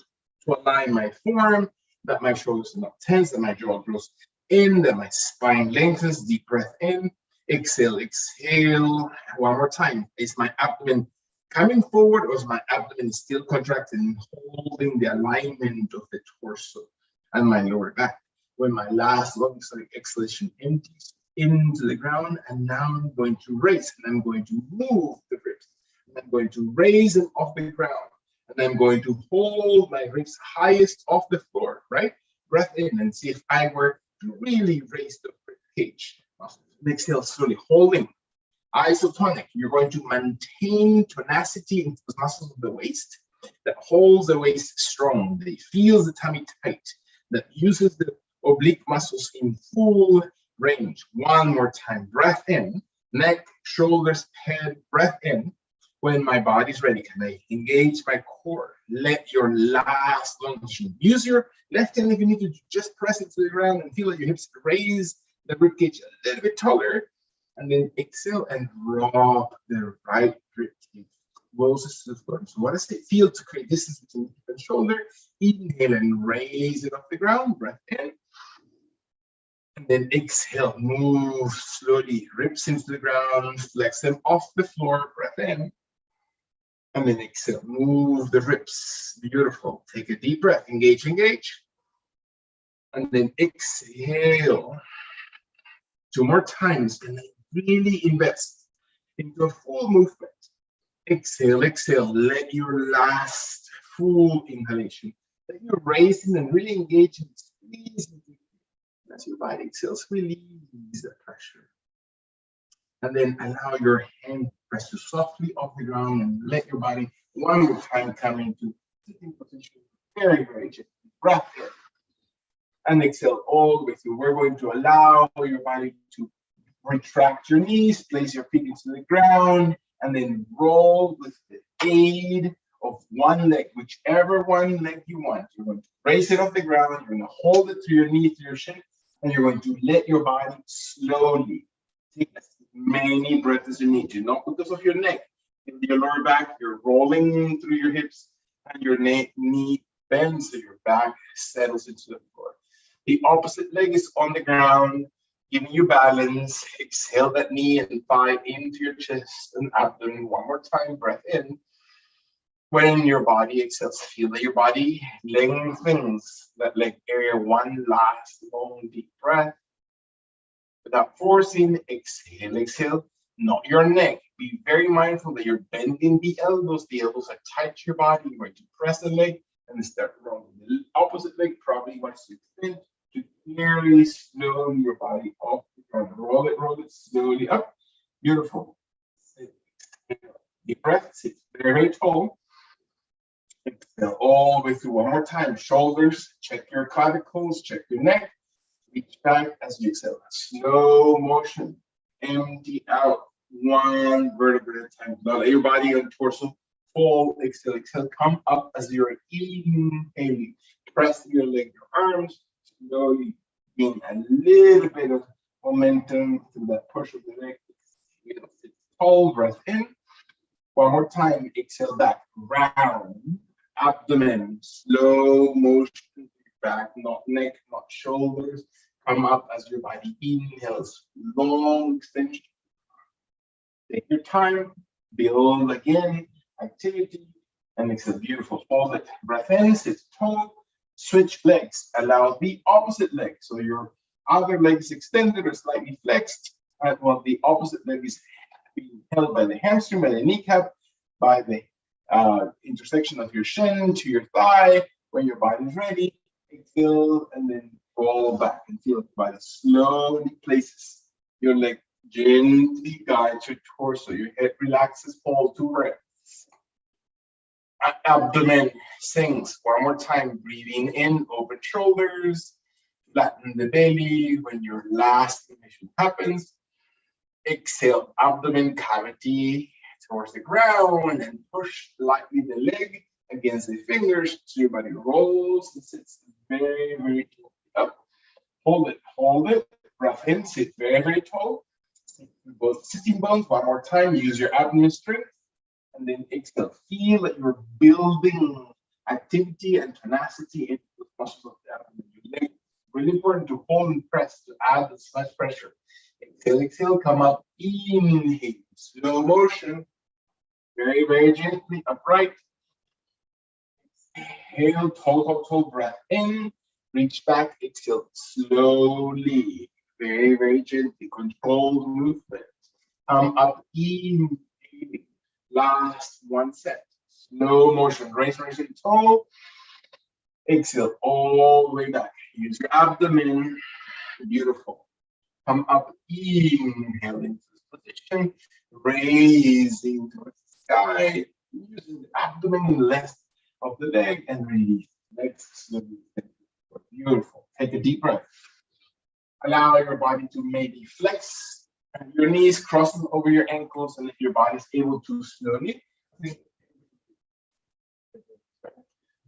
to align my forearm, that my shoulders are not tense, that my jaw grows in, that my spine lengthens. Deep breath in. Exhale. One more time. Is my abdomen coming forward or is my abdomen still contracted and holding the alignment of the torso and my lower back? When my last long exhalation empties into the ground, and now I'm going to raise and I'm going to move the ribs. And I'm going to raise them off the ground, and I'm going to hold my ribs highest off the floor, right? Breath in and see if I were to really raise the rib cage. Exhale slowly, holding. Isotonic, you're going to maintain tenacity in the muscles of the waist that holds the waist strong, that feels the tummy tight, that uses the oblique muscles in full range. One more time. Breath in, neck, shoulders, head, breath in. When my body's ready, can I engage my core? Let your last lunge. Use your left hand if you need to just press it to the ground and feel like your hips raise the ribcage a little bit taller. And then exhale and drop the right ribcage closest to the floor. So what does it feel to create distance between hip and shoulder? Inhale and raise it off the ground. Breath in. And then exhale, move slowly, ribs into the ground, flex them off the floor, breath in. And then exhale, move the ribs, beautiful. Take a deep breath, engage. And then exhale. 2 more times, and then really invest into a full movement. Exhale, let your last full inhalation Let you raise it and really engage and squeeze it. As your body exhales, release the pressure. And then allow your hand press to softly off the ground and let your body one more time come into sitting position. Very, very gently. Breath in. And exhale all the way through. We're going to allow your body to retract your knees, place your feet into the ground, and then roll with the aid of one leg, whichever one leg you want. You're going to raise it off the ground, you're going to hold it to your knee, to your shin, and you're going to let your body slowly take as many breaths as you need to, not because of your neck. In your lower back, you're rolling through your hips, and your knee bends so your back settles into the floor. The opposite leg is on the ground, giving you balance. Exhale that knee and thigh into your chest and abdomen. One more time, breath in. When your body exhales, feel that your body lengthens that leg area. One last long deep breath. Without forcing, exhale, exhale. Not your neck. Be very mindful that you're bending the elbows. The elbows are tight to your body. You're going to press the leg and start rolling. The opposite leg probably wants to extend. To very slowly your body off the ground. Roll it slowly up. Beautiful. Deep breath. Sit very, very tall. Exhale all the way through. One more time. Shoulders. Check your clavicles. Check your neck. Reach back as you exhale. Slow motion. Empty out. One vertebra at a time. Now let your body and torso fall. Exhale, exhale. Come up as you're inhaling. Press your leg, your arms. Slowly gain a little bit of momentum through that push of the neck. Sit tall, breath in. One more time, exhale back, round, abdomen, slow motion, back, not neck, not shoulders. Come up as your body inhales, long extension. Take your time, build again, activity, and exhale, beautiful. Hold it, breath in, sit tall. Switch legs, allow the opposite leg. So your other leg is extended or slightly flexed, and while the opposite leg is being held by the hamstring, by the kneecap, by the intersection of your shin to your thigh. When your body is ready, exhale and then roll back and feel your body slowly places your leg, gently guides your torso. Your head relaxes, fall to rest. Abdomen sinks. One more time, breathing in, open shoulders, flatten the belly when your last emission happens. Exhale, abdomen cavity towards the ground and push lightly the leg against the fingers so your body rolls and sits very, very tall. Up. Hold it, breath in, sit very, very tall. Both sitting bones, one more time, use your abdomen strength. And then exhale. Feel that you're building activity and tenacity into the muscles of the abdomen. Really important to hold and press to add the slight pressure. Exhale, exhale, come up, inhale, slow motion, very, very gently, upright. Exhale, tall, breath in, reach back, exhale, slowly, very, very gently, controlled movement. Come up, inhale. Last one set. Slow motion. Raise it tall. Exhale all the way back. Use your abdomen. Beautiful. Come up. Inhale into this position. Raising towards the sky. Using the abdomen left of the leg and release. Legs slowly. Beautiful. Take a deep breath. Allow your body to maybe flex. And your knees crossing over your ankles, and if your body is able to slowly.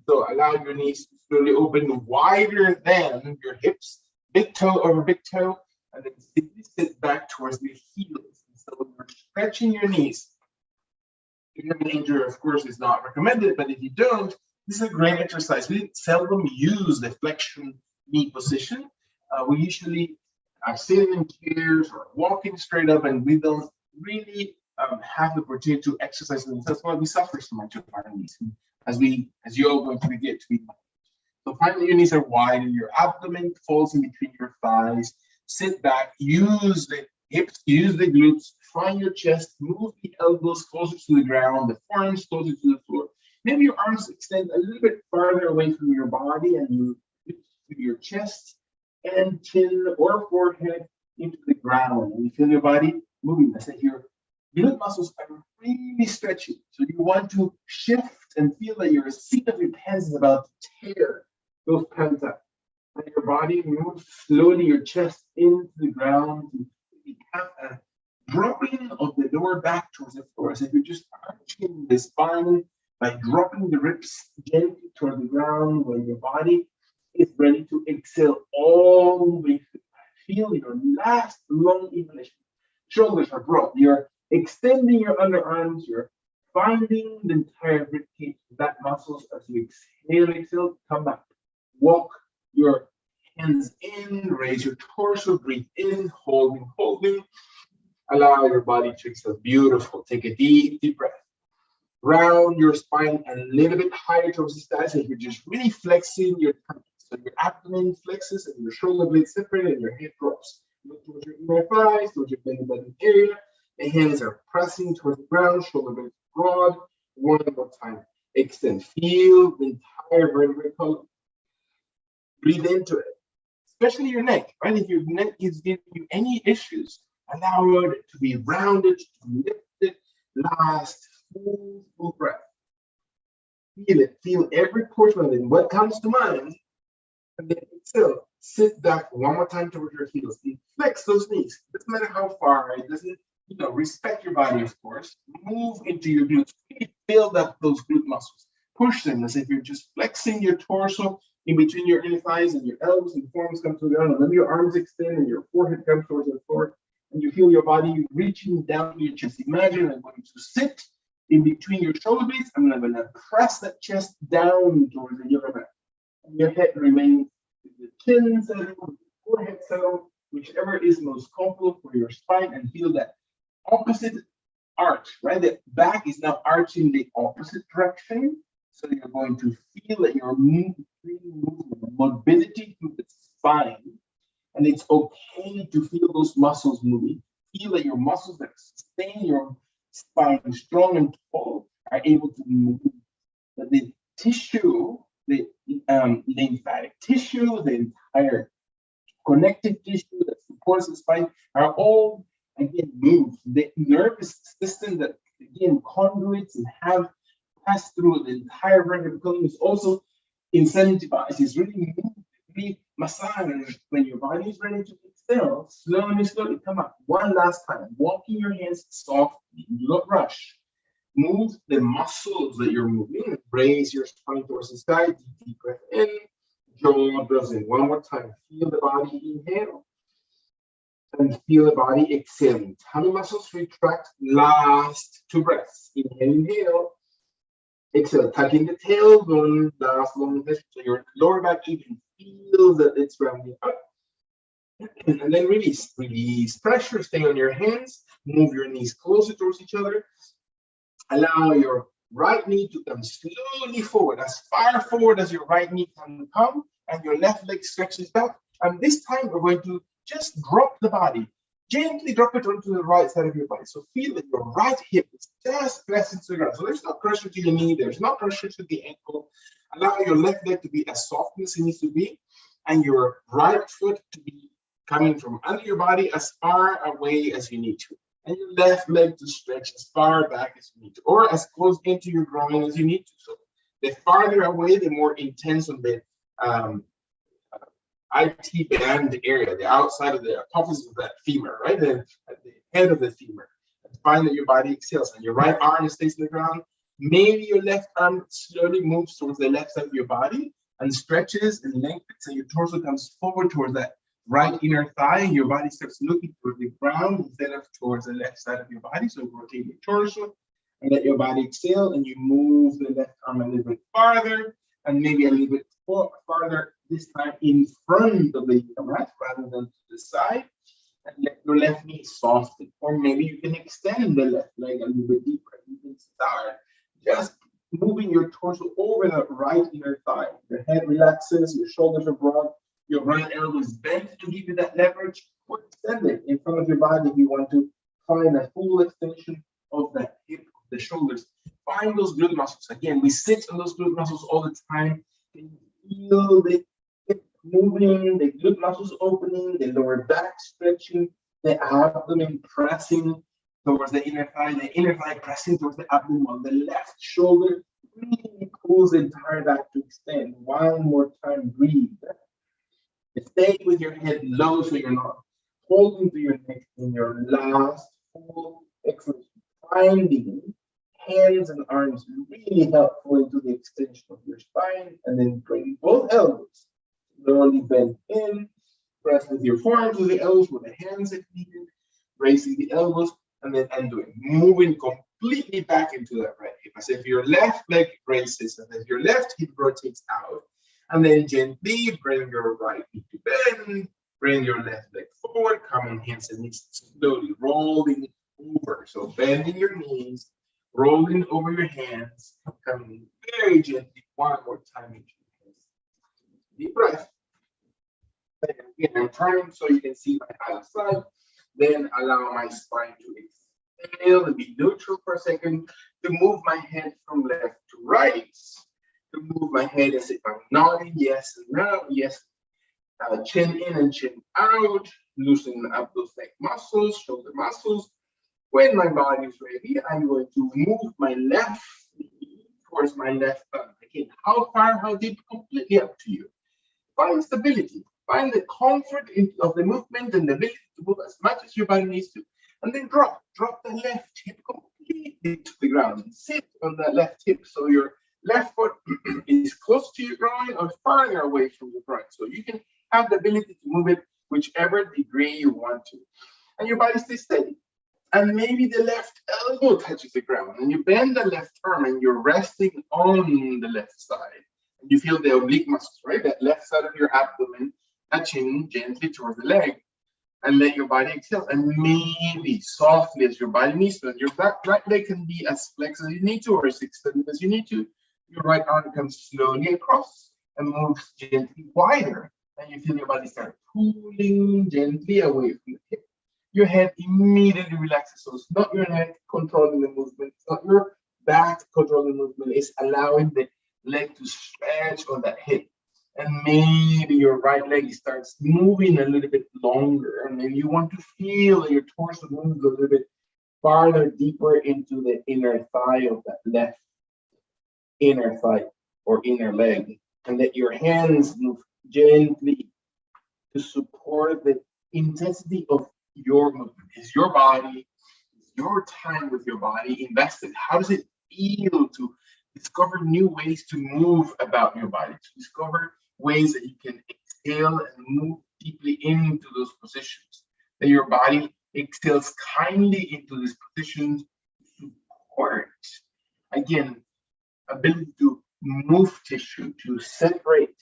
So allow your knees to slowly open wider than your hips, big toe over big toe, and then simply sit back towards the heels. So you're stretching your knees. If you have an injury, of course, is not recommended, but if you don't, this is a great exercise. We seldom use the flexion knee position. We usually are sitting in chairs or walking straight up, and we don't really have the opportunity to exercise them. That's why we suffer so much of our knees, as you all going to get to be. So finally, your knees are wide, and your abdomen falls in between your thighs. Sit back, use the hips, use the glutes, find your chest, move the elbows closer to the ground, the forearms closer to the floor. Maybe your arms extend a little bit farther away from your body and you reach to your chest and chin or forehead into the ground. And you feel your body moving. I said your glute muscles are really stretchy. So you want to shift and feel that your seat of your pants is about to tear those pants up. And your body moves slowly, your chest into the ground. You have a dropping of the lower back towards the floor. So you're just arching the spine by dropping the ribs gently toward the ground when your body is ready to exhale all the way through. Feel your last long inhalation. Shoulders are broad. You're extending your underarms. You're finding the entire rib cage, back muscles as you exhale, come back. Walk your hands in, raise your torso, breathe in, holding. Allow your body to exhale. Beautiful. Take a deep breath. Round your spine a little bit higher towards the sky. So you're just really flexing your tummy. So your abdomen flexes and your shoulder blades separate and your head drops. Look towards your inner thighs, towards your belly button area. The hands are pressing towards the ground, shoulder blades broad. One more time. Extend. Feel the entire vertebrae column. Breathe into it, especially your neck, right? If your neck is giving you any issues, allow it to be rounded, to be lifted. Last full breath. Feel it. Feel every portion of it. What comes to mind? And then exhale. Sit back one more time towards your heels. Flex those knees. Doesn't matter how far. It doesn't, respect your body, of course. Move into your glutes. Really build up those glute muscles. Push them as if you're just flexing your torso in between your inner thighs and your elbows and forearms come to the ground. And then your arms extend and your forehead comes towards the floor. And you feel your body reaching down to your chest. Imagine I'm going to sit in between your shoulder blades. I'm going to press that chest down towards the upper back. And your head remains the chin settle, the forehead settle, whichever is most comfortable for your spine, and feel that opposite arch, right? The back is now arching the opposite direction. So you're going to feel that you're moving mobility through the spine. And it's okay to feel those muscles moving. Feel that your muscles that sustain your spine strong and tall are able to move. That the tissue, the lymphatic tissue, the entire connective tissue that supports the spine are all, again, moved. The nervous system that, again, conduits and have passed through the entire vertebral column is also incentivized. It's really moved, really massaged. When your body is ready to exhale, slowly come up. One last time, walking your hands softly, do not rush. Move the muscles that you're moving. Raise your spine towards the sky. Deep breath in. Jaw draws in. One more time. Feel the body inhale. And feel the body exhaling. Tummy muscles retract. Last two breaths. Inhale. Exhale. Tucking the tailbone. Last long breath. So your lower back even feels that it's rounding up. And then release. Release pressure. Stay on your hands. Move your knees closer towards each other. Allow your right knee to come slowly forward, as far forward as your right knee can come, and your left leg stretches back. And this time we're going to just drop the body. Gently drop it onto the right side of your body. So feel that your right hip is just pressing to the ground. So there's no pressure to your knee, there's no pressure to the ankle. Allow your left leg to be as soft as it needs to be, and your right foot to be coming from under your body as far away as you need to. And your left leg to stretch as far back as you need to, or as close into your groin as you need to. So the farther away, the more intense on the IT band area, the outside of the apophysis of that femur, right? At the head of the femur. And find that your body exhales and your right arm stays on the ground. Maybe your left arm slowly moves towards the left side of your body and stretches and lengthens, and your torso comes forward towards that right inner thigh. Your body starts looking toward the ground instead of towards the left side of your body. So rotate your torso and let your body exhale, and you move the left arm a little bit farther and maybe a little bit farther, this time in front of the mat rather than to the side, and let your left knee soften. Or maybe you can extend the left leg a little bit deeper. You can start just moving your torso over the right inner thigh. Your head relaxes, your shoulders are broad, your right elbow is bent to give you that leverage, or extend it in front of your body if you want to find a full extension of that hip, of the shoulders. find those glute muscles. Again, we sit on those glute muscles all the time. Can you feel the hip moving, the glute muscles opening, the lower back stretching, the abdomen pressing towards the inner thigh pressing towards the abdomen, while the left shoulder really pulls the entire back to extend. One more time, breathe. Stay with your head low so you're not holding to your neck in your last full exhalation. Finding hands and arms really helpful into the extension of your spine, and then bring both elbows. Slowly bend in, press with your forearms to the elbows, with the hands if needed, raising the elbows, and then undoing. Moving completely back into that right hip. As if your left leg raises, and then your left hip rotates out. And then gently bring your right knee to bend, bring your left leg forward, coming hands and knees slowly, rolling over. So bending your knees, rolling over your hands, coming very gently, one more time into your hands. Deep breath. And again, I'm turning so you can see my outside. Then allow my spine to exhale and be neutral for a second, to move my head from left to right. To move my head as if I'm nodding, yes and no, yes. Chin in and chin out, loosen up those neck muscles, shoulder muscles. When my body is ready, I'm going to move my left knee towards my left thumb. Again, how far, how deep, completely up to you. Find stability, find the comfort of the movement and the ability to move as much as your body needs to. And then drop the left hip completely to the ground and sit on that left hip so your left foot is close to your groin or farther away from your groin. So you can have the ability to move it whichever degree you want to. And your body stays steady. And maybe the left elbow touches the ground. And you bend the left arm and you're resting on the left side. And you feel the oblique muscles, right? That left side of your abdomen touching gently towards the leg. And let your body exhale. And maybe softly as your body needs to. And your right leg can be as flexed as you need to or as extended as you need to. Your right arm comes slowly across and moves gently wider. And you feel your body start pulling gently away from the hip. Your head immediately relaxes. So it's not your neck controlling the movement. It's not your back controlling the movement. It's allowing the leg to stretch on that hip. And maybe your right leg starts moving a little bit longer. And then you want to feel that your torso moves a little bit farther, deeper into the inner thigh of that left inner thigh or inner leg, and let your hands move gently to support the intensity of your movement. Is your body, your time with your body invested? How does it feel to discover new ways to move about your body, to discover ways that you can exhale and move deeply into those positions, that your body exhales kindly into these positions to support, again, ability to move tissue, to separate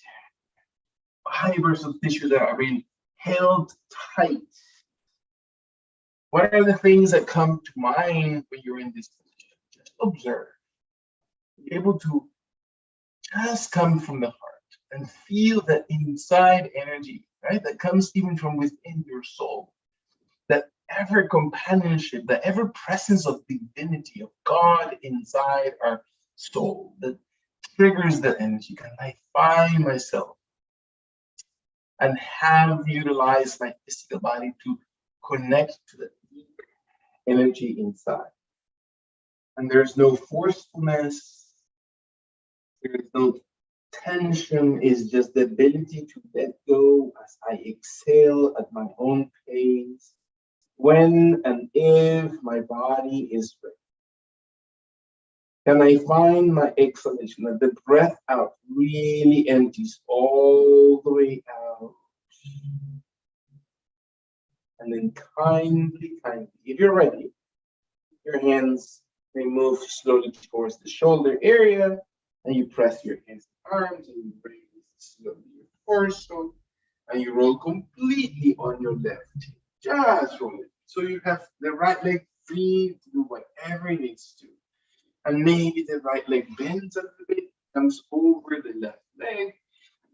fibers of tissue that are being held tight. What are the things that come to mind when you're in this position? Just observe. Be able to just come from the heart and feel that inside energy, right? That comes even from within your soul. That ever companionship, the ever presence of divinity, of God inside our soul that triggers the energy. Can I find myself and have utilized my physical body to connect to the energy inside? And there's no forcefulness, there's no tension, is just the ability to let go as I exhale at my own pace, when and if my body is ready. Can I find my exhalation, that the breath out really empties all the way out? And then kindly, if you're ready, your hands may move slowly towards the shoulder area, and you press your hands and arms, and you bring slowly your torso, and you roll completely on your left hip. Just roll it. So you have the right leg free to do whatever it needs to. And maybe the right leg bends a little bit, comes over the left leg.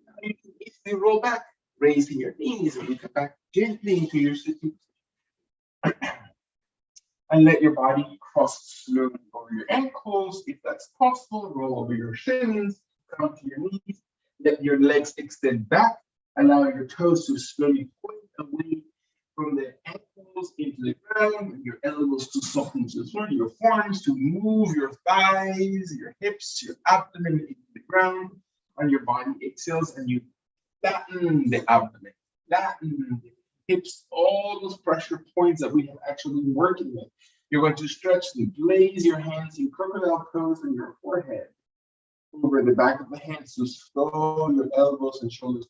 And you can easily roll back, raising your knees, and you come back gently into your sitting. And let your body cross slowly over your ankles. If that's possible, roll over your shins, come to your knees. Let your legs extend back. Allow your toes to slowly point away from the ankles into the ground, and your elbows to soften to the floor, your forearms to move your thighs, your hips, your abdomen into the ground, and your body exhales, and you flatten the abdomen, flatten the hips, all those pressure points that we have actually been working with. You're going to stretch them, place your hands in crocodile pose on your forehead, over the back of the hands, so slow your elbows and shoulders.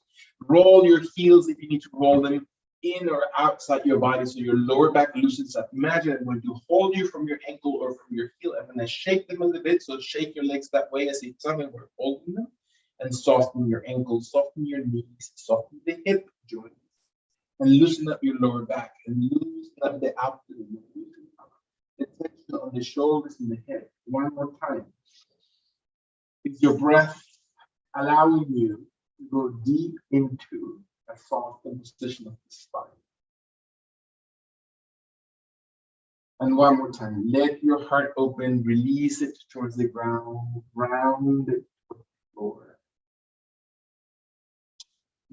Roll your heels if you need to roll them in or outside your body so your lower back loosens up. Imagine I'm going to hold you from your ankle or from your heel. I'm going to shake them a little bit, so shake your legs that way as if we're holding them, and soften your ankles, soften your knees, soften the hip joints, and loosen up your lower back, and loosen up the abdomen, loosen up the tension on the shoulders and the head. One more time. Is your breath allowing you to go deep into a soft position of the spine? And one more time, let your heart open, release it towards the ground, round it towards the floor.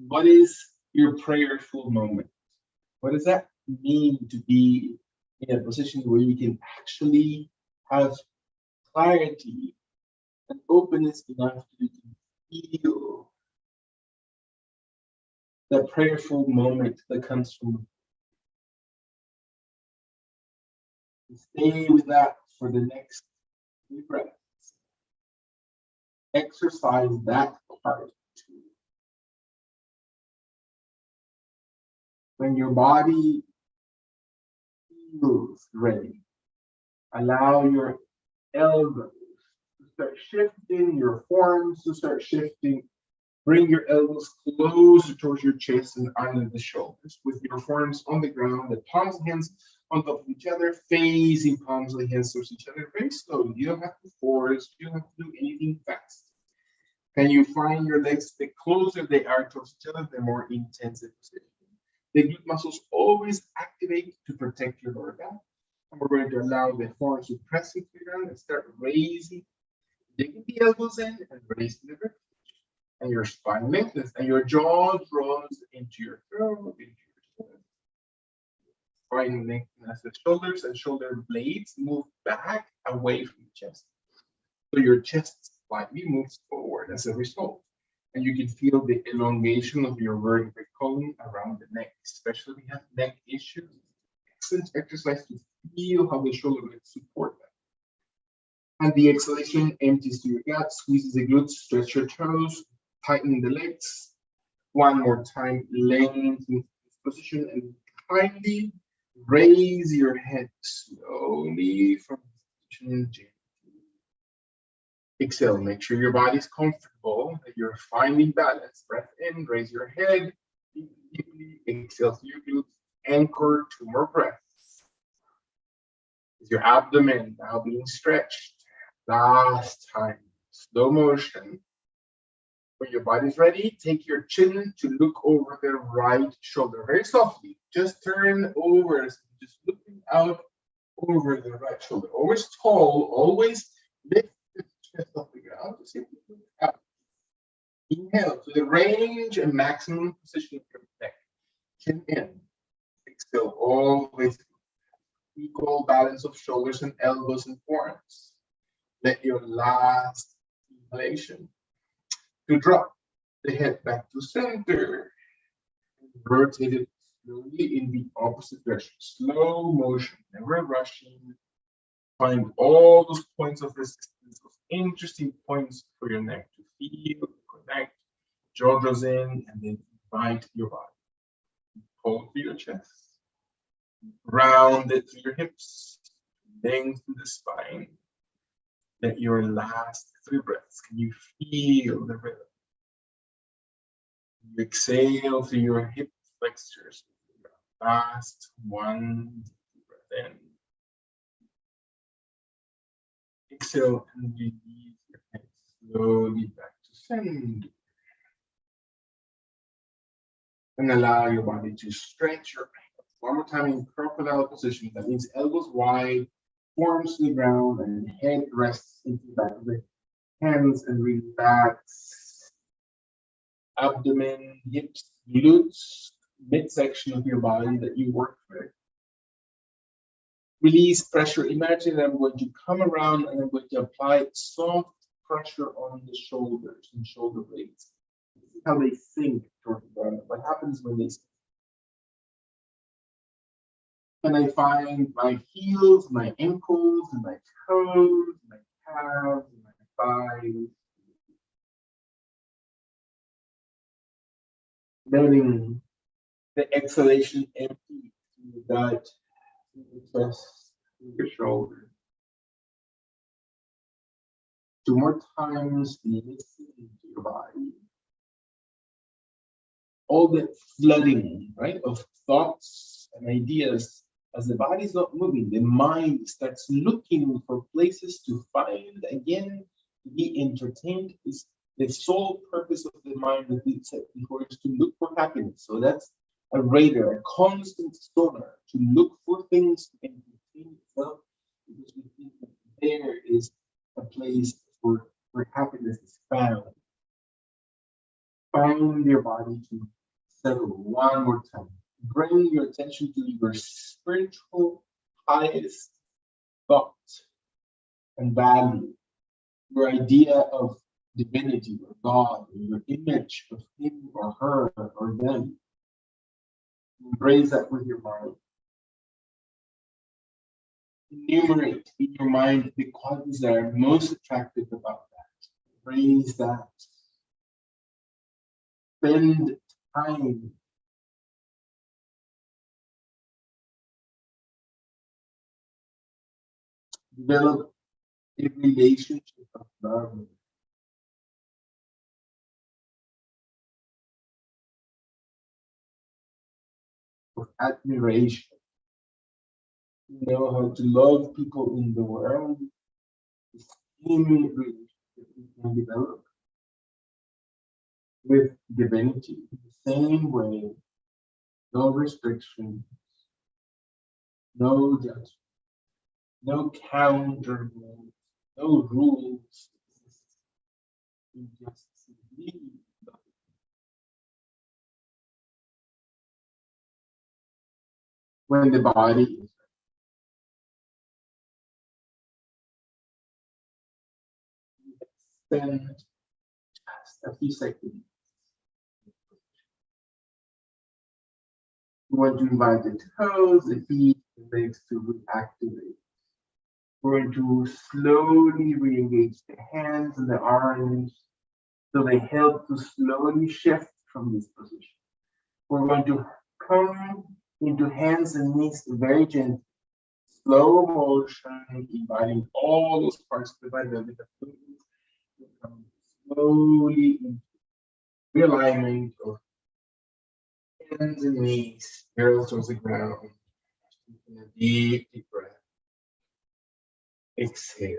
What is your prayerful moment? What does that mean to be in a position where you can actually have clarity and openness enough to feel that prayerful moment that comes from? Stay with that for the next 3 breaths. Exercise that part too. When your body feels ready, allow your elbows to start shifting, your forearms to start shifting. Bring your elbows closer towards your chest and under the shoulders, with your forearms on the ground, the palms of the hands on top of each other, facing palms of the hands towards each other, very slowly. You don't have to force, you don't have to do anything fast. Can you find your legs? The closer they are towards each other, the more intensive position. The glute muscles always activate to protect your lower back. And we're going to allow the forearms to press into the ground and start raising, digging the elbows in and raising the ribs. And your spine lengthens, and your jaw draws into your throat, into your chest. Spine lengthens as the shoulders and shoulder blades move back away from the chest. So your chest slightly moves forward as a result. And you can feel the elongation of your vertebrae column around the neck, especially if you have neck issues. Excellent exercise to feel how the shoulder blades support that. And the exhalation empties to your gut, squeezes the glutes, stretch your toes, tighten the legs. One more time, lengthen this position and kindly raise your head slowly from position. Gently. Exhale, make sure your body is comfortable, that you're finding balance. Breath in, raise your head deeply. Exhale through your glutes, anchor 2 more breaths. Is your abdomen now being stretched? Last time, slow motion. When your body's ready, take your chin to look over the right shoulder very softly. Just turn over, just looking out over the right shoulder. Always tall, always lift the chest off the ground. Just simply look out. Inhale to the range and maximum position of your neck. Chin in. Exhale all the way through. Equal balance of shoulders and elbows and forearms. Let your last inhalation to drop the head back to center. Rotate it slowly in the opposite direction. Slow motion, never rushing. Find all those points of resistance, those interesting points for your neck to feel, connect, jaw draws in, and then invite your body. Hold through your chest. Round it through your hips. Lengthen the spine. Let your last 3 breaths. Can you feel the rhythm? You exhale through your hip flexors. Last 1 breath in. Exhale and release your head slowly back to center. And allow your body to stretch your ankles One more time in crocodile position. That means elbows wide, forms to the ground, and head rests into the back of the hands and relax. Abdomen, hips, glutes, midsection of your body that you work with. Release pressure. Imagine that I'm going to come around and I'm going to apply soft pressure on the shoulders and shoulder blades. This is how they sink toward the ground. What happens when they sink? And I find my heels, my ankles, and my toes, my calves, and my thighs. Letting the exhalation empty through the gut, through the chest, through your shoulders. 2 more times, listen to your body. All the flooding, right, of thoughts and ideas. As the body is not moving, the mind starts looking for places to find again, to be entertained. Is the sole purpose of the mind that we said before is to look for happiness. So that's a radar, a constant sonar to look for things to entertain itself, because we think that there is a place where happiness is found. Find your body to settle one more time. Bring your attention to your spiritual highest thought and value, your idea of divinity or God, or your image of him or her or them. Embrace that with your mind. Enumerate in your mind the qualities that are most attractive about that. Embrace that. Spend time develop a relationship of love, of admiration. You know how to love people in the world. The same relationship we can develop with divinity. The same way, no restrictions, no judgment, no counter rules, no rules. You just simply love. When the body is spend just a few seconds. You want to invite the toes, the feet, the legs to reactivate. We're going to slowly re-engage the hands and the arms so they help to slowly shift from this position. We're going to come into hands and knees very gently, slow motion, inviting all those parts of the body that to come slowly into realignment of hands and knees, barrels towards the ground. Taking a deep, deep breath. Exhale.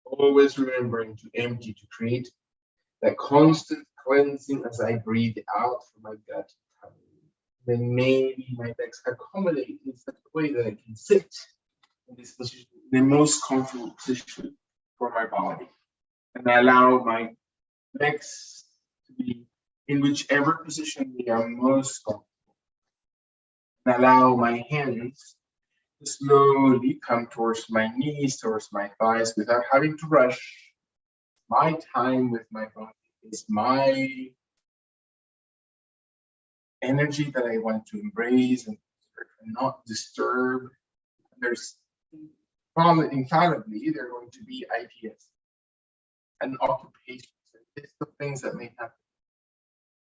Always remembering to empty, to create that constant cleansing as I breathe out from my gut. Then maybe my legs accommodate in such a way that I can sit in this position, the most comfortable position for my body. And I allow my legs to be in whichever position they are most comfortable. And allow my hands to slowly come towards my knees, towards my thighs without having to rush. My time with my body is my energy that I want to embrace and not disturb. There's probably infallibly there are going to be ideas and occupations and lists of things that may happen.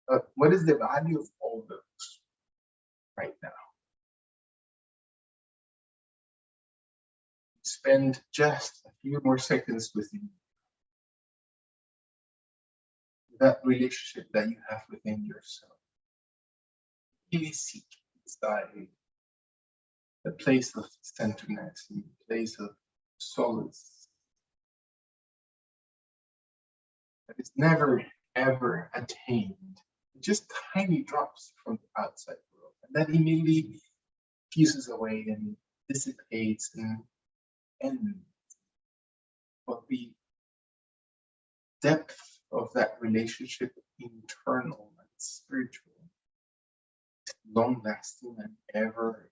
But what is the value of all those right now? Spend just a few more seconds with you. That relationship that you have within yourself. Really seek inside a place of centeredness, a place of solace that is never ever attained. Just tiny drops from the outside world. And that immediately fuses away and dissipates and but the depth of that relationship, internal and spiritual, long lasting and ever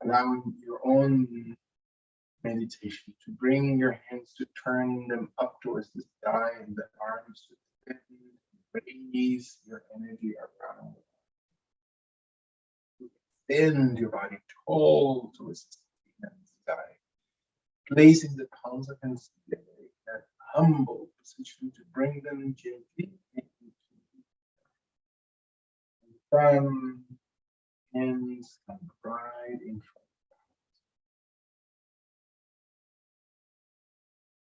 allowing your own meditation to bring your hands to turn them up towards the sky and the arms to raise your energy around. Bend your body tall towards the sky, placing the palms of hands together in that humble position to bring them gently into the thumb, hands come right in front.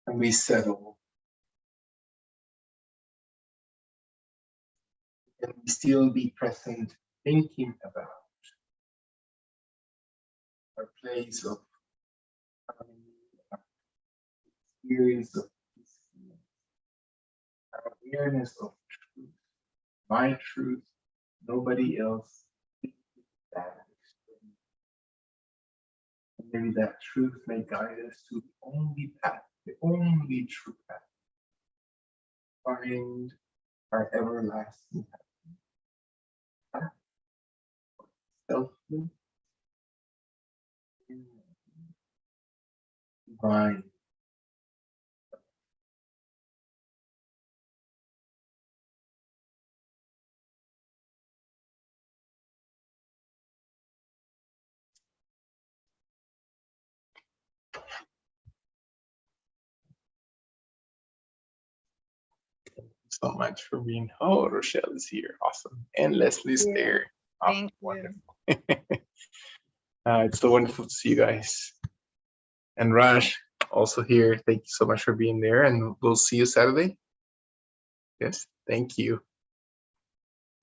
And we settle. And we still be present, thinking about our place of experience of peace, our awareness of truth, my truth, nobody else. That experience. And maybe that truth may guide us to the only path, the only true path. Find our everlasting path. Selfless, divine. So much for being. Oh, Rochelle is here. Awesome. And Leslie's there. Thank you. Wonderful. It's so wonderful to see you guys. And Raj, also here. Thank you so much for being there. And we'll see you Saturday. Yes, thank you.